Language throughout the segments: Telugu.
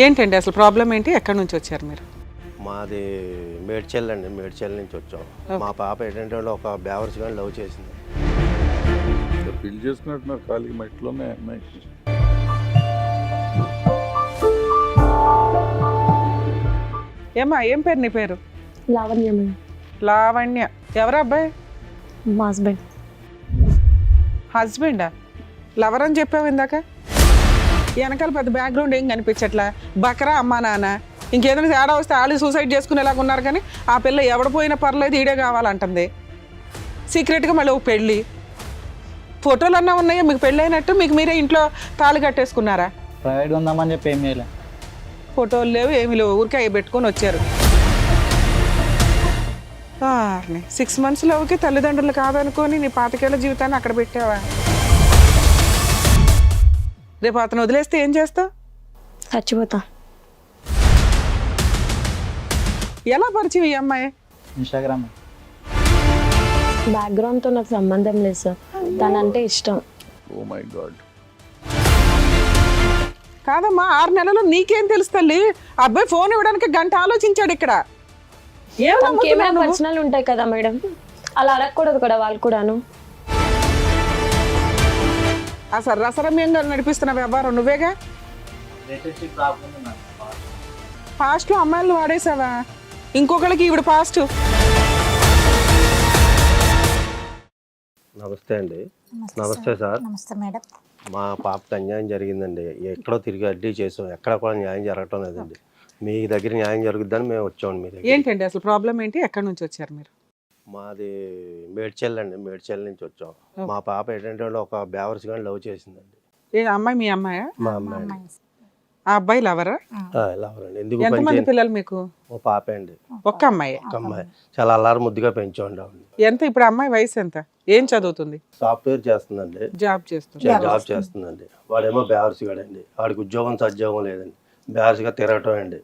ఏంటండి అసలు ప్రాబ్లం ఏంటి? ఎక్కడి నుంచి వచ్చారు మీరు? మాది మేడ్చల్ అండి, మేడ్చల్ నుంచి వచ్చాం. మా పాప ఏంటంటే ఒక బేవర్స్ కానీ లవ్ చేసింది. పెళ్లి చేసుకున్నట్టున్నారు ఖాళీ మట్టిలోనే అమ్మాయికి. ఏమ్మా, ఏం పేరు నీ పేరు? లావణ్య మేడం. లావణ్య. ఎవరు అబ్బాయి? మా హస్బెండ్. హస్బెండా? లవర్ అని చెప్పావు ఇందాక. వెనకాల పెద్ద బ్యాక్గ్రౌండ్ ఏం కనిపించట్లా. బకరా అమ్మా నాన్న. ఇంకేదైనా తేడా వస్తే వాళ్ళు సూసైడ్ చేసుకునేలాగా ఉన్నారు, కానీ ఆ పిల్ల ఎవడ పోయినా పర్లేదు ఈడే కావాలంటుంది. సీక్రెట్గా మళ్ళీ ఒక పెళ్ళి. ఫోటోలు అన్నా ఉన్నాయా మీకు పెళ్ళి అయినట్టు? మీకు మీరే ఇంట్లో తాళి కట్టేసుకున్నారా? ప్రైవేట్గా ఉందామని చెప్పి ఏం చేయలే. ఫోటోలు లేవు, ఏమి లేవు, ఊరికే అవి పెట్టుకొని వచ్చారు. 6 months లోకి తల్లిదండ్రులు కాదనుకొని నీ 25 ఏళ్ల జీవితాన్ని అక్కడ పెట్టావా? రేపు అతను వదిలేస్తే ఏం చేస్తావు? చచ్చిపోతా. ఎలా పరిచయం ఈ అమ్మాయి? ఇన్స్టాగ్రామ్. బ్యాక్గ్రౌండ్తో నాకు సంబంధం లేదు సార్, తనంటే ఇష్టం. Oh my God. కాదమ్మా, 6 నెలలు నీకేం తెలుసు తల్లి? ఆ అబ్బాయి ఫోన్ ఇవ్వడానికి గంట ఆలోచించాడు ఇక్కడ. ఏం తనకి నమ్ముతున్నావు ఏమైనా నువ్వు? పర్సనల్ ఉంటాయి కదా మేడం, అలా అడగకూడదు కదా వాళ్ళు కూడాను. అసలు రసరమ్యంగా నడిపిస్తున్న వ్యాపారం నువ్వేగా. పాస్ట్లో అమ్మాయిలు వాడేసావా? ఇంకొకరికి ఈవిడ పాస్ట్. నమస్తే అండి. నమస్తే సార్. నమస్తే మేడం. మా పాపకి అన్యాయం జరిగిందండి. ఎక్కడో తిరిగి అడ్డీ చేసాం, ఎక్కడ కూడా న్యాయం జరగటం లేదండి. మీ దగ్గర న్యాయం జరుగుద్దని మేము వచ్చామండి మీ దగ్గర. ఏంటండి అసలు ప్రాబ్లం ఏంటి? ఎక్కడి నుంచి వచ్చారు మీరు? మాది మేడ్చల్ అండి, మేడ్చల్ నుంచి వచ్చాం. మా పాప ఏంటంటే ఒక బేవర్స్ కానీ లవ్ చేసిందండి. ఏ అమ్మాయి మీ అమ్మాయా? మా అమ్మాయి ఆ అబ్బాయి లవరా? లవరండి. ఎందుకు ఎంతమంది పిల్లలు మీకు? ఓ పాపే అండి, ఒక్క అమ్మాయి. ఒక అమ్మాయి. చాలా అల్లారు ముద్దుగా పెంచండి ఆవిడ. ఎంత ఇప్పుడు అమ్మాయి వయసు ఎంత? ఏం చదువుతుంది? సాఫ్ట్వేర్ చేస్తుందండి. జాబ్ చేస్తుంది. జాబ్ చేస్తుందండి. వాడేమో బేవర్స్ గాడండి. వాడికి ఉద్యోగం సద్యోగం లేదండి, బేవర్స్గా తిరగటం అండి.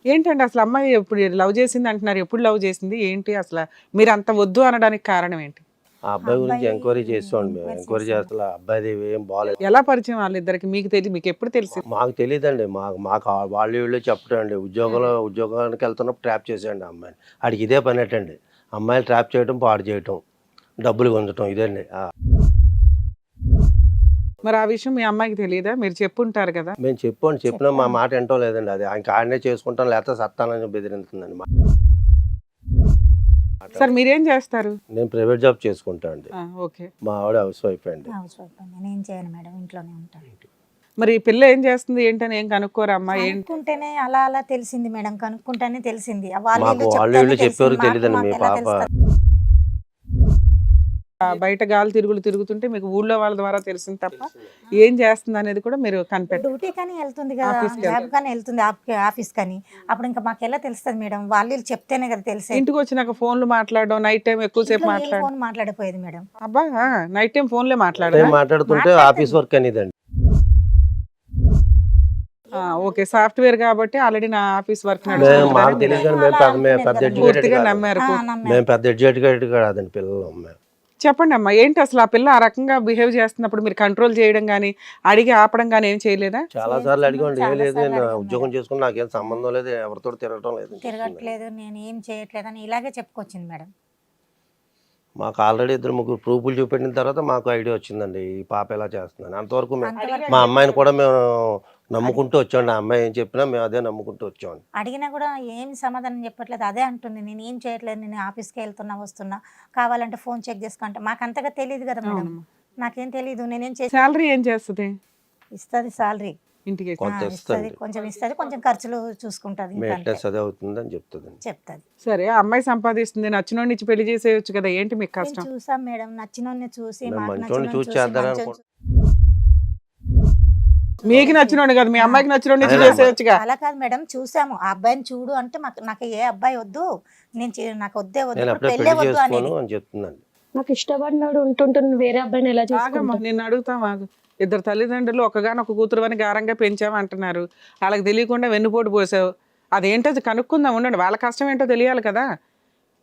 ఏంటండి అసలు అమ్మాయి ఇప్పుడు లవ్ చేసింది అంటున్నారు, ఎప్పుడు లవ్ చేసింది ఏంటి అసలు? మీరు అంత వద్దు అనడానికి కారణం ఏంటి? ఆ అబ్బాయి గురించి ఎంక్వైరీ చేస్తామండి మేము. ఎంక్వైరీ చేస్తే ఆ అబ్బాయిది ఏం బాగాలేదు. ఎలా పరిచయం వాళ్ళిద్దరికి? మీకు తెలియదు, మీకు ఎప్పుడు తెలిసింది? మాకు తెలియదండి. మాకు వాళ్ళు వీళ్ళు చెప్పడం అండి. ఉద్యోగానికి వెళ్తున్నప్పుడు ట్రాప్ చేసేయండి ఆ అమ్మాయిని. ఆడికి ఇదే పని ఏంటండి, అమ్మాయిలు ట్రాప్ చేయడం, పాడు చేయటం, డబ్బులు గుంజటం, ఇదండి. మరి ఆ విషయం మీ అమ్మాయికి తెలియదా? మీరు చెప్పుంటారు కదా. మేము చెప్పినా మా మాట ఎంటో లేదండి. అది ఆయనకి ఆడనే చేసుకుంటాం, లేకపోతే సత్తానని బెదిరింతుందండి. సార్ మీరేం చేస్తారు? నేను ప్రైవేట్ జాబ్ చేసుకుంటా అండి. ఓకే. మా ఆవిడ హౌస్ వైఫ్ అండి. హౌస్ వైఫ్ నేనేం చేయను మేడం, ఇంట్లోనే ఉంటాను. మరి ఈ పిల్ల ఏం చేస్తుంది ఏంటని ఏం కనుక్కోరా అమ్మా? ఏంటి కనుక్కుంటేనే అలా అలా తెలిసింది మేడం, కనుక్కుంటేనే తెలిసింది. మాకు వాళ్ళు వీళ్ళు చెప్పారు తెలియదండి. మీ పాప బయట గాలి తిరుగుతుంటే మీకు ఊళ్ళో వాళ్ళ ద్వారా తెలిసింది తప్ప ఏం చేస్తుంది అనేది కూడా మీరు కనిపెట్టారు. డ్యూటీ కానీ వెళ్తుంది కదా, జాబ్ కానీ వెళ్తుంది, ఆఫీస్ కానీ. అప్పుడు ఇంకా మాకు ఎలా తెలుస్తుంది మేడం? వాళ్ళు వీళ్ళు చెప్తేనే కదా తెలిసేది. ఇంటికి వచ్చినాక ఫోన్లు మాట్లాడడం, నైట్ టైం ఎక్కువసేపు మాట్లాడడం. ఫోన్ మాట్లాడిపోయేది మేడం. అబ్బా, నైట్ టైం ఫోన్లే మాట్లాడడం. మాట్లాడుతుంటే ఆఫీస్ వర్క్ అనేదండి. ఓకే, సాఫ్ట్వేర్ కాబట్టి ఆల్రెడీ నా ఆఫీస్ వర్క్ మాకు తెలియదు కానీ మేము పెద్ద ఎడ్యుకేటెడ్ నమ్మారు. మేము పెద్ద ఎడ్యుకేటెడ్ కాదండి పిల్లలు. చెప్పండి అమ్మా, ఏంటి అసలు ఆ పిల్ల ఆ రకంగా బిహేవ్ చేస్తున్నప్పుడు మీరు కంట్రోల్ చేయడం కానీ అడిగి ఆపడం కానీ ఏం చేయలేదా? చాలా సార్లు అడిగండి, ఏం లేదు, ఉద్యోగం చేసుకుని నాకేం సంబంధం లేదు, ఎవరితో తిరగటం లేదు, తిరగట్లేదు, నేను ఏం చేయట్లేదు అని ఇలాగే చెప్పుకొచ్చింది మేడం. మాకు ఆల్రెడీ 2-3 ప్రూఫ్లు చూపెట్టిన తర్వాత మాకు ఐడియా వచ్చిందండి ఈ పాప ఎలా చేస్తుందని. అంతవరకు మా అమ్మాయిని కూడా మేము నమ్ముకుంటూ వచ్చామండి. ఆ అమ్మాయి ఏం చెప్పినా మేము అదే నమ్ముకుంటూ వచ్చామండి. అడిగినా కూడా ఏం సమాధానం చెప్పట్లేదు, అదే అంటుంది. నేను ఏం చేయట్లేదు, నేను ఆఫీస్కి వెళ్తున్నా వస్తున్నా, కావాలంటే ఫోన్ చెక్ చేసుకుంటా. మాకు అంతగా తెలియదు కదా మేడం, నాకేం తెలియదు. నేనేం చేసి శాలరీ ఏం చేస్తుంది? ఇస్తుంది శాలరీ, ఇంటికి కొంత ఇస్తుంది, కొంచెం ఇస్తుంది, కొంచెం ఖర్చులు చూసుకుంటుంది, మెయింటెనెన్స్ అదే అవుతుందని చెప్తుంది. చెప్తుంది. సరే, ఆ అమ్మాయి సంపాదిస్తుంది, నచ్చినోడిని ఇచ్చి పెళ్లి చేసేయచ్చు కదా, ఏంటి మీకు కష్టం? చూసాం మేడం, నచ్చినోడిని చూసి మంచోడిని చూసి చేద్దారని మీకు నచ్చినోడు కదా, మీ అమ్మాయికి నచ్చినోడిని ఇచ్చి చేసేయచ్చుగా. అలా కాదు మేడం, చూసాము. ఆ అబ్బాయిని చూడు అంటే నాకు ఏ అబ్బాయి వద్దు, నాకు వద్దే వద్దు, పెళ్ళే వద్దు అనేది అని చెప్తుందండి. నాకు ఇష్టపడినాడు ఉంటుంటుంది, వేరే అబ్బాయిని ఎలా ఆగమ్మా, చేసుకుంటా? నేను అడుగుతాం. ఇద్దరు తల్లిదండ్రులు ఒకగానొక కూతురు అని గారంగా పెంచాము అంటున్నారు. వాళ్ళకి తెలియకుండా వెన్నుపోటు పోసావు. అదేంటో కనుక్కుందాం, ఉండండి. వాళ్ళ కష్టం ఏంటో తెలియాలి కదా.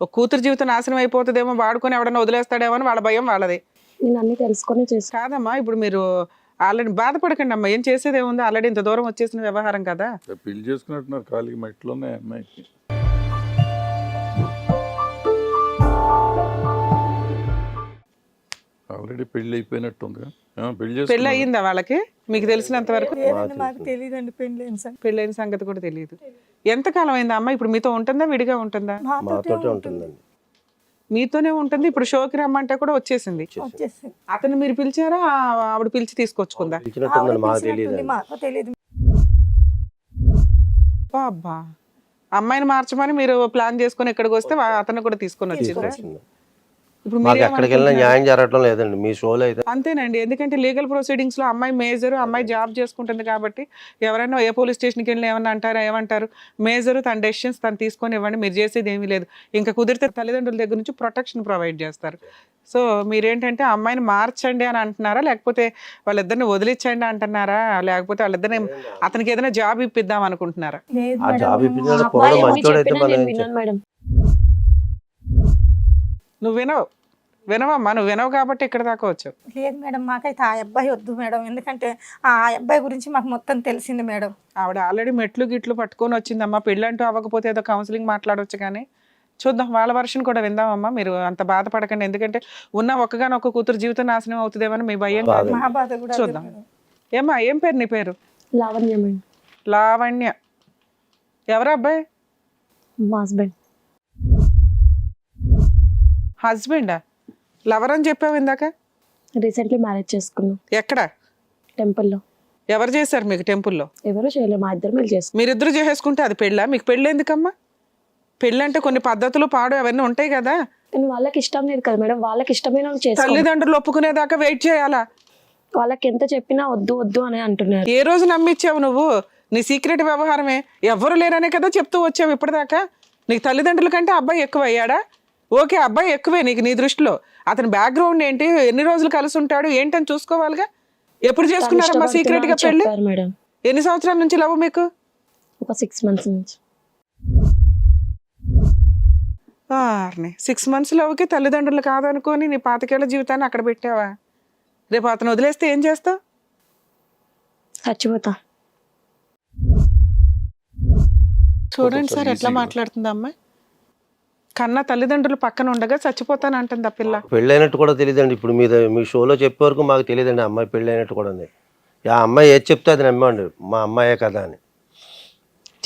ఒక కూతురు జీవితం నాశనం అయిపోతుందేమో, వాడుకొని ఎవడన్నా వదిలేస్తాడేమో అని వాళ్ళ భయం వాళ్ళది. నేను అన్ని తెలుసుకొని చేస్తాను. కాదమ్మా, ఇప్పుడు మీరు ఆల్రెడీ బాధపడకండి అమ్మా, ఏం చేసేది ఏముంది, ఆల్రెడీ ఇంత దూరం వచ్చేసిన వ్యవహారం కదా. పెళ్లి చేసుకున్నట్టున్నారు ఖాళీగా మా ఇంట్లోనే అమ్మాయికి. ఆల్రెడీ పెళ్లి అయిపోయినట్టుందిగా. పెళ్లి పెళ్ళి చేసుకున్నారు. అయ్యిందా వాళ్ళకి మీకు తెలిసినంత వరకు? లేదండి, మాకు తెలియదండి పెళ్ళైన సంగతి. పెళ్ళైన సంగతి కూడా తెలియదు. ఎంతకాలం అయిందా అమ్మ? ఇప్పుడు మీతో ఉంటుందా, విడిగా ఉంటుందా? మాతోటే ఉంటుందండి. మీతోనే ఉంటుంది. ఇప్పుడు షోకి రమ్మంటే కూడా వచ్చేసింది. వచ్చేసి అతను మీరు పిలిచారా, ఆవిడ పిలిచి తీసుకొచ్చుకుందా? పిలిచినట్టుందండి, మాకు తెలియదు. మాకు తెలియదు. అబ్బా, అమ్మాయిని మార్చమని మీరు ప్లాన్ చేసుకొని ఇక్కడికి వస్తే అతను కూడా తీసుకొని వచ్చిందా? ఇప్పుడు మాకు మీరు ఎక్కడికి వెళ్ళినా న్యాయం జరగటం లేదండి. మీ షోలో అయితే అంతేనండి, ఎందుకంటే లీగల్ ప్రొసీడింగ్స్ లో అమ్మాయి మేజర్, అమ్మాయి జాబ్ చేసుకుంటుంది కాబట్టి ఎవరైనా ఏ పోలీస్ స్టేషన్కి వెళ్ళి ఏమన్నా అంటారా, ఏమంటారు? మేజర్ తన డెసిషన్స్ తను తీసుకొని ఇవ్వండి, మీరు చేసేది ఏమీ లేదు. ఇంకా కుదిరితే తల్లిదండ్రుల దగ్గర నుంచి ప్రొటెక్షన్ ప్రొవైడ్ చేస్తారు. సో మీరేంటంటే అమ్మాయిని మార్చండి అని అంటున్నారా, లేకపోతే వాళ్ళిద్దరిని వదిలించండి అంటున్నారా, లేకపోతే వాళ్ళిద్దరిని అతనికి ఏదైనా జాబ్ ఇప్పిద్దాం అనుకుంటున్నారా? లేదు ఆ మేడం, జాబ్ మా ఇప్పించాడు అబ్బాయి పొరలో అన్ని మంచోడైతే చెప్పినా మనం నేను ఏం విన్నాను మేడం. నువ్వు వినవమ్మా, నువ్వు వినవు కాబట్టి ఇక్కడ దాకా వచ్చావు. లేదు మేడం, మాకైతే ఆ అబ్బాయి వద్దు మేడం. ఎందుకంటే ఆ అబ్బాయి గురించి మాకు మొత్తం తెలిసింది మేడం. ఆవిడ ఆల్రెడీ మెట్లు గిట్లు పట్టుకొని వచ్చిందమ్మా. పెళ్ళంటూ అవ్వకపోతే ఏదో కౌన్సిలింగ్ మాట్లాడవచ్చు, కానీ చూద్దాం, వాళ్ళ వర్షన్ కూడా విందామమ్మా. మీరు అంత బాధపడకండి, ఎందుకంటే ఉన్న ఒక్కగానొక్క కూతురు జీవితం నాశనం అవుతుందేమని మీ భయం కాదు. మా బాధ కూడా అదే చూద్దాం. మేడం. ఏమ్మా, ఏం పేరు నీ పేరు? లావణ్య మేడం. లావణ్య. ఎవరు అబ్బాయి? మా హస్బెండ్. హస్బెండా? లవర్ అని చెప్పావు ఇందాక. రీసెంట్లీ మ్యారేజ్ చేసుకున్నాం ఎక్కడ? టెంపుల్లో. ఎవరు చేశారు మీకు టెంపుల్లో? ఎవరు చేయలేదు, మా ఇద్దరు మీరు చేసుకున్నాం. మీరిద్దరు చేసేసుకుంటే అది పెళ్ళా? మీకు పెళ్ళి ఎందుకమ్మా? పెళ్ళి అంటే కొన్ని పద్ధతులు పాడు అవన్నీ ఉంటాయి కదా. కానీ వాళ్ళకి ఇష్టం లేదు కదా మేడం, వాళ్ళకి ఇష్టమైన వాళ్ళు చేసుకోవాలి. తల్లిదండ్రులు ఒప్పుకునేదాకా వెయిట్ చేయాలా? వాళ్ళకి ఎంత చెప్పినా వద్దు వద్దు అని అంటున్నారు. ఏ రోజు నమ్మిచ్చావు నువ్వు? నీ సీక్రెట్ వ్యవహారమే, ఎవ్వరు లేరనే కదా చెప్తూ వచ్చావు ఇప్పటిదాకా. నీకు తల్లిదండ్రుల కంటే అబ్బాయి ఎక్కువ అయ్యాడా? ఓకే, అబ్బాయి ఎక్కువే నీకు, నీ దృష్టిలో. అతని బ్యాక్గ్రౌండ్ ఏంటి, ఎన్ని రోజులు కలిసి ఉంటాడు ఏంటని చూసుకోవాలిగా. ఎప్పుడు చేసుకున్నారమ్మా సీక్రెట్ గా పెళ్ళి? మేడం ఎన్ని సంవత్సరాల నుంచి లవ్ మీకు? ఒక 6 months నుంచి. 6 months లవ్కి తల్లిదండ్రులు కాదనుకొని నీ పాతికేళ్ల జీవితాన్ని అక్కడ పెట్టావా? రేపు అతను వదిలేస్తే ఏం చేస్తావు? చచ్చిపోతా. చూడండి సార్ ఎట్లా మాట్లాడుతుంది అమ్మాయి. కన్నా తల్లిదండ్రులు పక్కన ఉండగా చచ్చిపోతాను అంటుంది ఆ పిల్ల. పెళ్ళైనట్టు కూడా తెలియదండి. ఇప్పుడు మీ షోలో చెప్పే వరకు మాకు తెలియదండి అమ్మాయి పెళ్ళైనట్టు కూడా. ఆ అమ్మాయి ఏది చెప్తే అది నమ్మండి, మా అమ్మాయే కదా అని.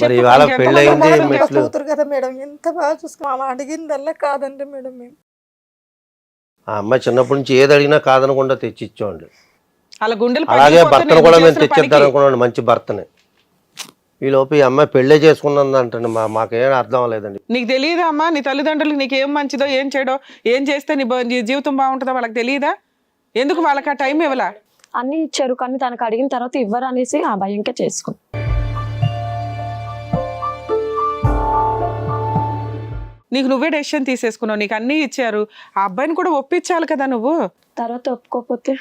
మరి ఇవాళ పెళ్ళయింది, మెట్లు. కూతురు కదా మేడం, ఎంత బాగా చూసుకున్నాం. అడిగిందల్లా కాదండి మేడం. మేము ఆ అమ్మాయి చిన్నప్పటి నుంచి ఏది అడిగినా కాదనకుండా తెచ్చి ఇచ్చామండి. అలా గుండెలు అలాగే పగిలిపోతున్నాయి భర్తను కూడా నువ్వు మేము చేసిన తెచ్చేద్దాం పనికి. అనుకున్నాను, మంచి భర్తని. ఈ లోపు ఈ అమ్మాయి పెళ్ళే చేసుకున్నది అంటండి. మాకేం అర్థం అవ్వలేదండి. నీకు తెలియదా అమ్మా, నీ తల్లిదండ్రులకు నీకు ఏం మంచిదో ఏం చేయడో, ఏం చేస్తే నీ జీవితం బాగుంటుందో వాళ్ళకి తెలియదా? ఎందుకు వాళ్ళకి ఆ టైం ఇవ్వలా? అన్ని ఇచ్చారు కానీ తనకు అడిగిన తర్వాత ఇవ్వరు అనేసి ఆ భయంకే చేసుకున్నాం. నీకు నువ్వే డెసిషన్ తీసేసుకున్నావు, నీకు అన్నీ ఇచ్చారు, ఆ అబ్బాయిని కూడా ఒప్పించాలి కదా నువ్వు. తర్వాత ఒప్పుకోకపోతే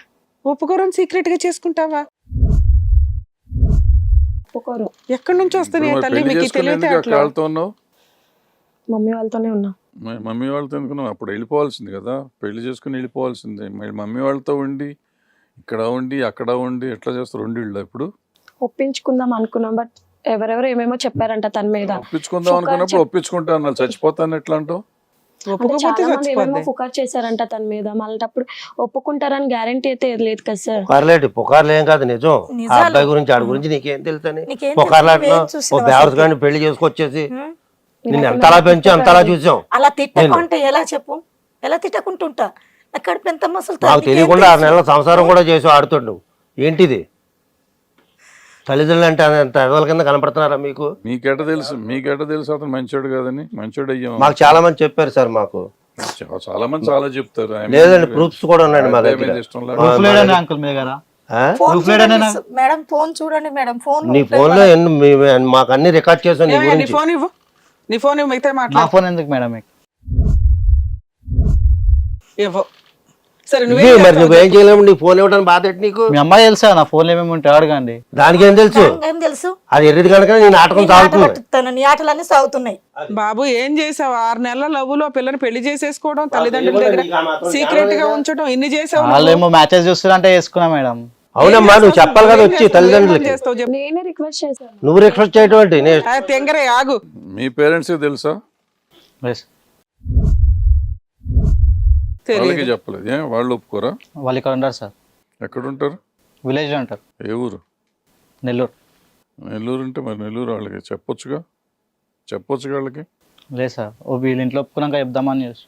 ఒప్పుకోరని సీక్రెట్ గా చేసుకుంటావా? ఒప్పుకోరు. ఎక్కడి నుంచి వస్తుంది ఇప్పుడు తల్లి పెళ్లి మీకు చేసుకుని తెలియతే ఎందుకు అట్లా? వాళ్ళతో ఉన్నావు? మమ్మీ వాళ్ళతోనే ఉన్నా. మమ్మీ వాళ్ళతో ఎందుకున్నావు? అప్పుడు వెళ్ళిపోవాల్సింది కదా, పెళ్లి చేసుకుని వెళ్ళిపోవాల్సింది. మళ్ళీ మమ్మీ వాళ్ళతో ఉండి ఇక్కడ ఉండి అక్కడ ఉండి ఎట్లా చేస్తారు? రెండిళ్ళు ఇప్పుడు ఒప్పించుకుందాం అనుకున్నాం, బట్ ఎవరెవరు ఏమేమో చెప్పారంట తన మీద. ఒప్పించుకుందాం అనుకున్నప్పుడు ఒప్పించుకుంటా అన్నారు, చచ్చిపోతాను ఎట్లా అంటావు? అంటే ఒప్పుకోకపోతే చాలా మంది ఏమేమో చచ్చిపోద్ది. ఫుకార్ చేశారంట తన మీద. మళ్ళీ అప్పుడు ఒప్పుకుంటారని గ్యారంటీ అయితే లేదు కదా సార్. పుకార్లు ఏం కాదు, నిజం. ఆ నిజాలు. అబ్బాయి గురించి ఆడి గురించి నీకేం తెలుసని నీకేం పుకార్లాట్లో తెలుసు? నువ్వేం చూసినావు ఓ బేవర్స్ అసలు? గారిని పెళ్లి చేసుకొచ్చేసి నిన్ను ఎంతలా పెంచి అంతలా చూసాం. అలా తిట్టకుంటే ఎలా చెప్పు? ఎలా తిట్టకుంటుంటా? నా కడుపు ఎంత మసలు మాకు తెలియకుండా 6 నెలల సంసారం కూడా చేసి ఆడుతుండు. ఏంటిది? తల్లిదండ్రులు అంటే అంత ఎదవల కింద కనపడుతున్నారా మీకు? మీకెట తెలుసు అతను మంచోడు కాదని? మంచోడు అయ్యాం. మాకు చాలా మంది చెప్పారు సార్. మాకు చాలా మంది చాలా చెప్తారు. లేదండి, ప్రూఫ్స్ కూడా ఉన్నాయండి మా దగ్గర. ఇష్టం లేదు. ప్రూఫ్ లేడని అంకుల్ మీ దగ్గర? ఆ? మేడం ఫోన్ చూడండి మేడం. ఫోన్ నీ ఫోన్ లో మాకు అన్ని రికార్డ్ చేసాను నీ ఏమయ్యా, నీ గురించి. ఫోన్ ఇవ్వు, నీ ఫోన్ ఇవ్వు, మిగతా నా మాట్లాడు. ఫోన్ ఎందుకు మేడం మీకు? ఇవ్వు. సరే ఇవి నువ్వే మరి నువ్వేం చేయలేము, నీ ఫోన్ ఇవ్వడానికి బాధ ఏంటి నీకు? మీ అమ్మాయి తెలుసా నా ఫోన్లో ఏమేమి ఉంటాయి అడగండి. దానికి ఏం తెలుసు? ఏం తెలుసు? అది ఎర్రిది కనుక నీ నాటకం సాగుతుంది. పట్టుతాను, నీ ఆటలన్నీ సాగుతున్నాయి. బాబు ఏం చేసావు? 6 నెలల లవ్వులో పిల్లని పెళ్లి చేసేసుకోవడం, తల్లిదండ్రుల దగ్గర సీక్రెట్ గా ఉంచడం, ఇన్ని చేసావు నువ్వు. వాళ్ళు ఏమో మ్యాచెస్ చూస్తారంటే వేసుకున్నా మేడం. అవునమ్మా నువ్వు చెప్పాలి కదా వచ్చి తల్లిదండ్రులకి. చేస్తావు చెప్పు. నేనే రిక్వెస్ట్ చేశాను. నువ్వు రిక్వెస్ట్ చేయటం ఏంటి? ఆ, తెంగరే ఆగు. మీ పేరెంట్స్కి తెలుసా? ఎస్. వాళ్ళకి తెలియదు. చెప్పలేదు. ఏం వాళ్ళు ఒప్పుకోరా? వాళ్ళు ఇక్కడ ఉంటారు సార్, ఎక్కడుంటారు? విలేజ్లో ఉంటారు, ఏ ఊరు? నెల్లూరు. నెల్లూరు అంటే మరి నెల్లూరు వాళ్ళకి చెప్పొచ్చుగా వాళ్ళకి. లేదు సార్, ఓ వీళ్ళ ఇంట్లో ఒప్పుకున్నాక చెప్దామని చేసి.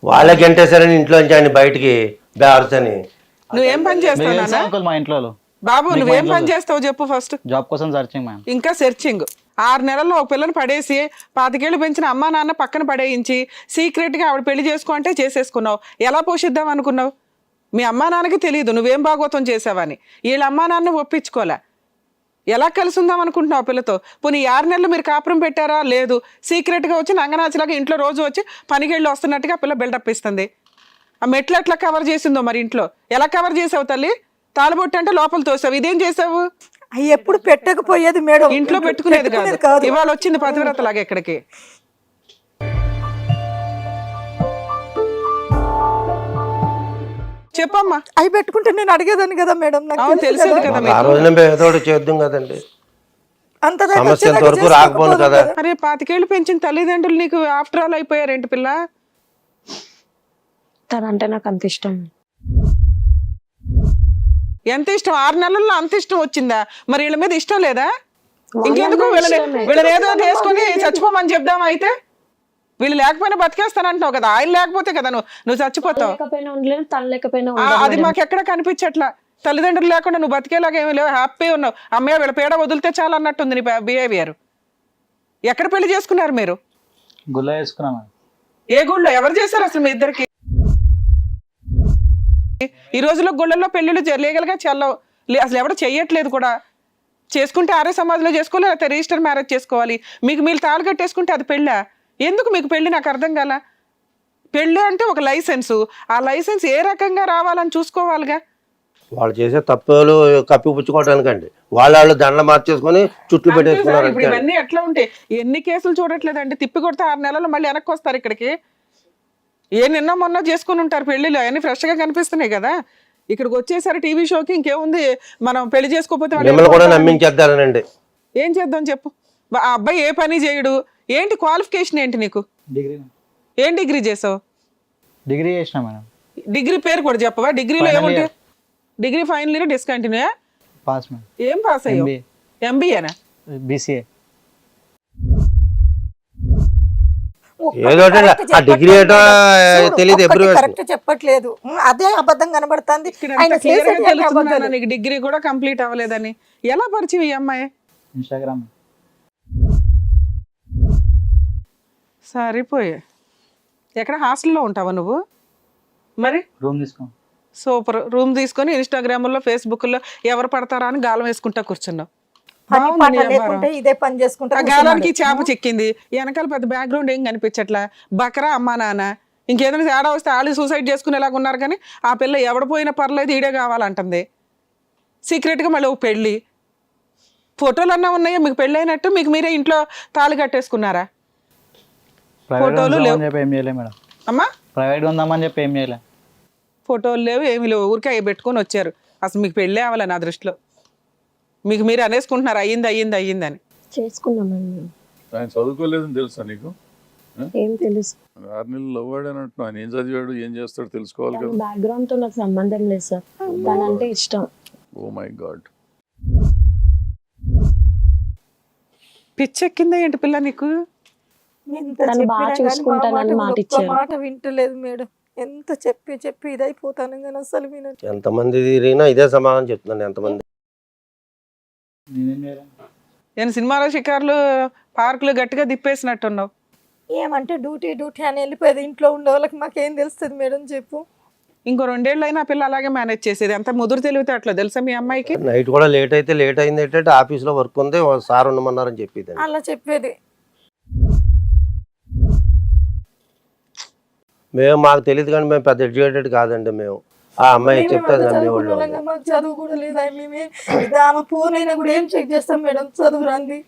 వాళ్ళకి ఎంటేసారని ఇంట్లో నుంచి ఆయన బయటికి బేర్చని. నువ్వేం పని చేస్తావు మీకు తెలుసా నాన్న? అంకుల్ మా ఇంట్లో బాబు మీకు నువ్వేం మా పని ఇంట్లో చేస్తావు చెప్పు ఫస్ట్. జాబ్ కోసం సర్చింగ్ మ్యామ్. ఇంకా సెర్చింగ్. 6 నెలల్లో ఒక పిల్లని పడేసి 25 ఏళ్ళు పెంచిన అమ్మా నాన్న పక్కన పడేయించి సీక్రెట్గా ఆవిడ పెళ్లి చేసుకో అంటే చేసేసుకున్నావు. ఎలా పోషిద్దాం అనుకున్నావు? మీ అమ్మా నాన్నకి తెలియదు నువ్వేం భాగోతం చేసావని. వీళ్ళ అమ్మా నాన్న ఒప్పించుకోలే. ఎలా కలిసి ఉందాం అనుకుంటున్నావు ఆ పిల్లతో? పోనీ 6 నెలలు మీరు కాపురం పెట్టారా? లేదు. సీక్రెట్గా వచ్చి నంగనాచిలాగా ఇంట్లో రోజు వచ్చి పనికెళ్ళి వస్తున్నట్టుగా పిల్ల బిల్డప్ ఇస్తుంది. ఆ మెట్లు ఎట్లా కవర్ చేసిందో మరి ఇంట్లో. ఎలా కవర్ చేసావు తల్లి? తాళబొట్టు అంటే లోపల తోసావు. ఇదేం చేసావు? అవి ఎప్పుడు పెట్టకపోయేది మేడం, ఇంట్లో పెట్టుకునేది కాదు. ఇవాళ వచ్చింది పతివ్రత లాగా ఇక్కడికి. చెప్పమ్మా. అవి పెట్టుకుంటే నేను అడిగేదాన్ని కదా మేడం, నాకు అవును తెలుసు తెలిసేది కదా. కదా ఆ మీకు. రోజున మేము ఏదో ఒకటి చేద్దాం కదండి. అంత దాకా సమస్య వచ్చేదాకా ఎంతవరకు రాకపోను కదా. అరే 25 ఏళ్ళు పెంచిన తల్లిదండ్రులు నీకు ఆఫ్టర్ ఆల్ అయిపోయారేంటి పిల్ల? తనంటే నాకు అంత ఇష్టం. ఎంత ఇష్టం? 6 నెలల్లో అంత ఇష్టం వచ్చిందా? మరి వీళ్ళ మీద ఇష్టం లేదా? వాళ్ళ ఇంకెందుకు మీద వీళ్ళని ఇష్టమే. వీళ్ళని ఏదో వేసుకొని చచ్చిపోమని చెప్దామా అయితే? వీళ్ళు లేకపోయినా బతికేస్తానంటున్నావు కదా. ఆయన లేకపోతే కదా నువ్వు చచ్చిపోతావు. లేకపోయినా ఉండలేను, తను లేకపోయినా అది మాకు ఎక్కడ కనిపించట్లా. తల్లిదండ్రులు లేకుండా నువ్వు బతికేలాగా ఏమీ లేవు, హ్యాపీ ఉన్నావు. అమ్మయ్య వీళ్ళ పేడ వదిలితే చాలా అన్నట్టుంది నీ బిహేవియర్. ఎక్కడ పెళ్లి చేసుకున్నారు మీరు? గుల్ల వేసుకున్నాం మ్యామ్. ఏ గుళ్ళో? ఎవరు చేశారు అసలు మీ ఇద్దరికి? ఈ రోజుల్లో గుళ్ళల్లో పెళ్లిళ్ళు లీగల్గా చెల్లవు. అసలు ఎవరు చెయ్యట్లేదు కూడా. చేసుకుంటే ఆర్య సమాజంలో చేసుకోవాలి, లేకపోతే రిజిస్టర్ మ్యారేజ్ చేసుకోవాలి. మీకు మీరు తాళి కట్టేసుకుంటే అది పెళ్ళా? ఎందుకు మీకు పెళ్ళి? నాకు అర్థం కాల. పెళ్ళి అంటే ఒక లైసెన్సు. ఆ లైసెన్స్ ఏ రకంగా రావాలని చూసుకోవాలిగా. వాళ్ళు చేసే తప్పులు కప్పిపుచ్చుకోవడానికండి. వాళ్ళు దండలు మార్చేసుకొని చుట్లు పెట్టేసుకున్నారు ఇప్పుడు అంతే. ఇవన్నీ ఎట్లా ఉంటాయి? ఎన్ని కేసులు చూడట్లేదండి. తిప్పి కొడితే 6 నెలలు మళ్ళీ వెనక్కి వస్తారు ఇక్కడికి. నిన్న మొన్న చేసుకుని ఉంటారు పెళ్ళిళ్ళు. అవన్నీ ఫ్రెష్గా కనిపిస్తున్నాయి కదా. ఇక్కడికి వచ్చేసరి టీవీ షోకి ఇంకేముంది, మనం పెళ్లి చేసుకోకపోతే వాళ్ళు మిమ్మల్ని కూడా నమ్మించేద్దారనండి. ఏం చేద్దాం చెప్పు. ఆ అబ్బాయి ఏ పని చేయడు. ఏంటి క్వాలిఫికేషన్ ఏంటి నీకు? డిగ్రీ ఏం డిగ్రీ చేసావు? డిగ్రీ చేసిన మేడం. డిగ్రీ పేరు కూడా చెప్పవా? డిగ్రీలో Final ఏముంటాయి? year. Degree final year discontinue. Pass ma'am. ఏం పాస్ అయ్యావు? MBA. ఎంబీఏనా? బీసీఏ. ఏదో ఒకటి ఆ డిగ్రీ ఏటో తెలియదు ఎప్పుడు. కరెక్ట్ చెప్పట్లేదు, అదే అబద్ధం కనబడుతుంది. ఆయన క్లియర్ గా చేసేది అన్ని తెలుస్తుందా అబద్ధాలు. నీకు డిగ్రీ కూడా కంప్లీట్ అవ్వలేదని? ఎలా పరిచయం ఈ అమ్మాయి? ఇన్స్టాగ్రామ్. సరిపోయే. ఎక్కడ హాస్టల్లో ఉంటావా నువ్వు? మరి రూమ్ తీసుకో. సూపర్. రూమ్ తీసుకొని ఇన్స్టాగ్రామ్లో ఫేస్బుక్లో ఎవరు పడతారా అని గాలం వేసుకుంటా కూర్చున్నావు. పని బాగుంది పాట నీ వ్యవహారం. లేకుంటే ఇదే పని చేసుకుంటా ఆ గాలానికి చేప చిక్కింది. వెనకాల పెద్ద బ్యాక్గ్రౌండ్ ఏం కనిపించట్లా. బకరా అమ్మా నాన్న. ఇంకేదైనా తేడా వస్తే వాళ్ళు సూసైడ్ చేసుకునేలాగా ఉన్నారు. కానీ ఆ పిల్ల ఎవడ పోయినా పర్లేదు ఈడే కావాలంటుంది. సీక్రెట్గా మళ్ళీ ఒక పెళ్ళి. ఫోటోలు అన్నా ఉన్నాయా మీకు పెళ్ళి అయినట్టు? మీకు మీరే ఇంట్లో తాళి కట్టేసుకున్నారా? ఫోటోలు లేవు. చెప్పి ఏం చేయలే మేడం. అమ్మా ప్రైవేట్గా ఉందామని చెప్పి ఏం చేయలే. ఫోటోలు లేవు, ఏమి లేవు. ఊరికే అవి పెట్టుకొని వచ్చారు. అసలు మీకు పెళ్ళే అవ్వాలి నా దృష్టిలో. మీకు మీరు అనేసుకుంటున్నారు అయ్యిందని. చేసుకున్నామండి. ఆయన చదువుకోలేదని తెలుసా నీకు? ఏం తెలుసు? 6 నెలలు అవ్వాడని అంటున్నావు. ఆయన ఏం చదివాడు, ఏం చేస్తాడు తెలుసుకోవాలి కదా. బ్యాక్గ్రౌండ్ తో నాకు సంబంధం లేదు సార్. తనంటే ఇష్టం. Oh my God. పిచ్చెక్కిందా ఏంటి పిల్ల నీకు? ఎంత తను బాగా చెప్పినా కానీ మా చూసుకుంటానని మాట ఒక్క ఇచ్చారు. మాట వింటలేదు మేడం. ఎంత చెప్పి ఇదైపోతాను కానీ అసలు వినట్లేదు. ఎంతమంది తిరిగినా ఇదే సమాధానం చెప్తున్నాను. ఎంతమంది నేనేం చేయలే. నేను సినిమాలో షికార్లు పార్కులు గట్టిగా తిప్పేసినట్టున్నావు. ఏమంటే డ్యూటీ అని వెళ్ళిపోయేది. ఇంట్లో ఉండే వాళ్ళకి మాకేం తెలుస్తుంది మేడం చెప్పు. ఇంకో 2 ఏళ్ళు అయినా పిల్ల అలాగే మేనేజ్ చేసేది. ఎంత ముదురు తెలివితే అట్లా తెలుసా మీ అమ్మాయికి? నైట్ కూడా లేట్ అయింది ఏంటంటే ఆఫీస్లో వర్క్ ఉంది, సార్ ఉండమన్నారని చెప్పేది. అలా చెప్పేది. మాకు తెలియదు కానీ మేము పెద్ద ఎడ్యుకేటెడ్ కాదండి. మేము ఆ అమ్మాయి చెప్తే అది నమ్మేవాళ్ళు. మాకు చదువు కూడా లేదా. మేమే ఆమె ఫోన్ అయినా కూడా ఏం చెక్ చేస్తాం మేడం, చదువు రాంది.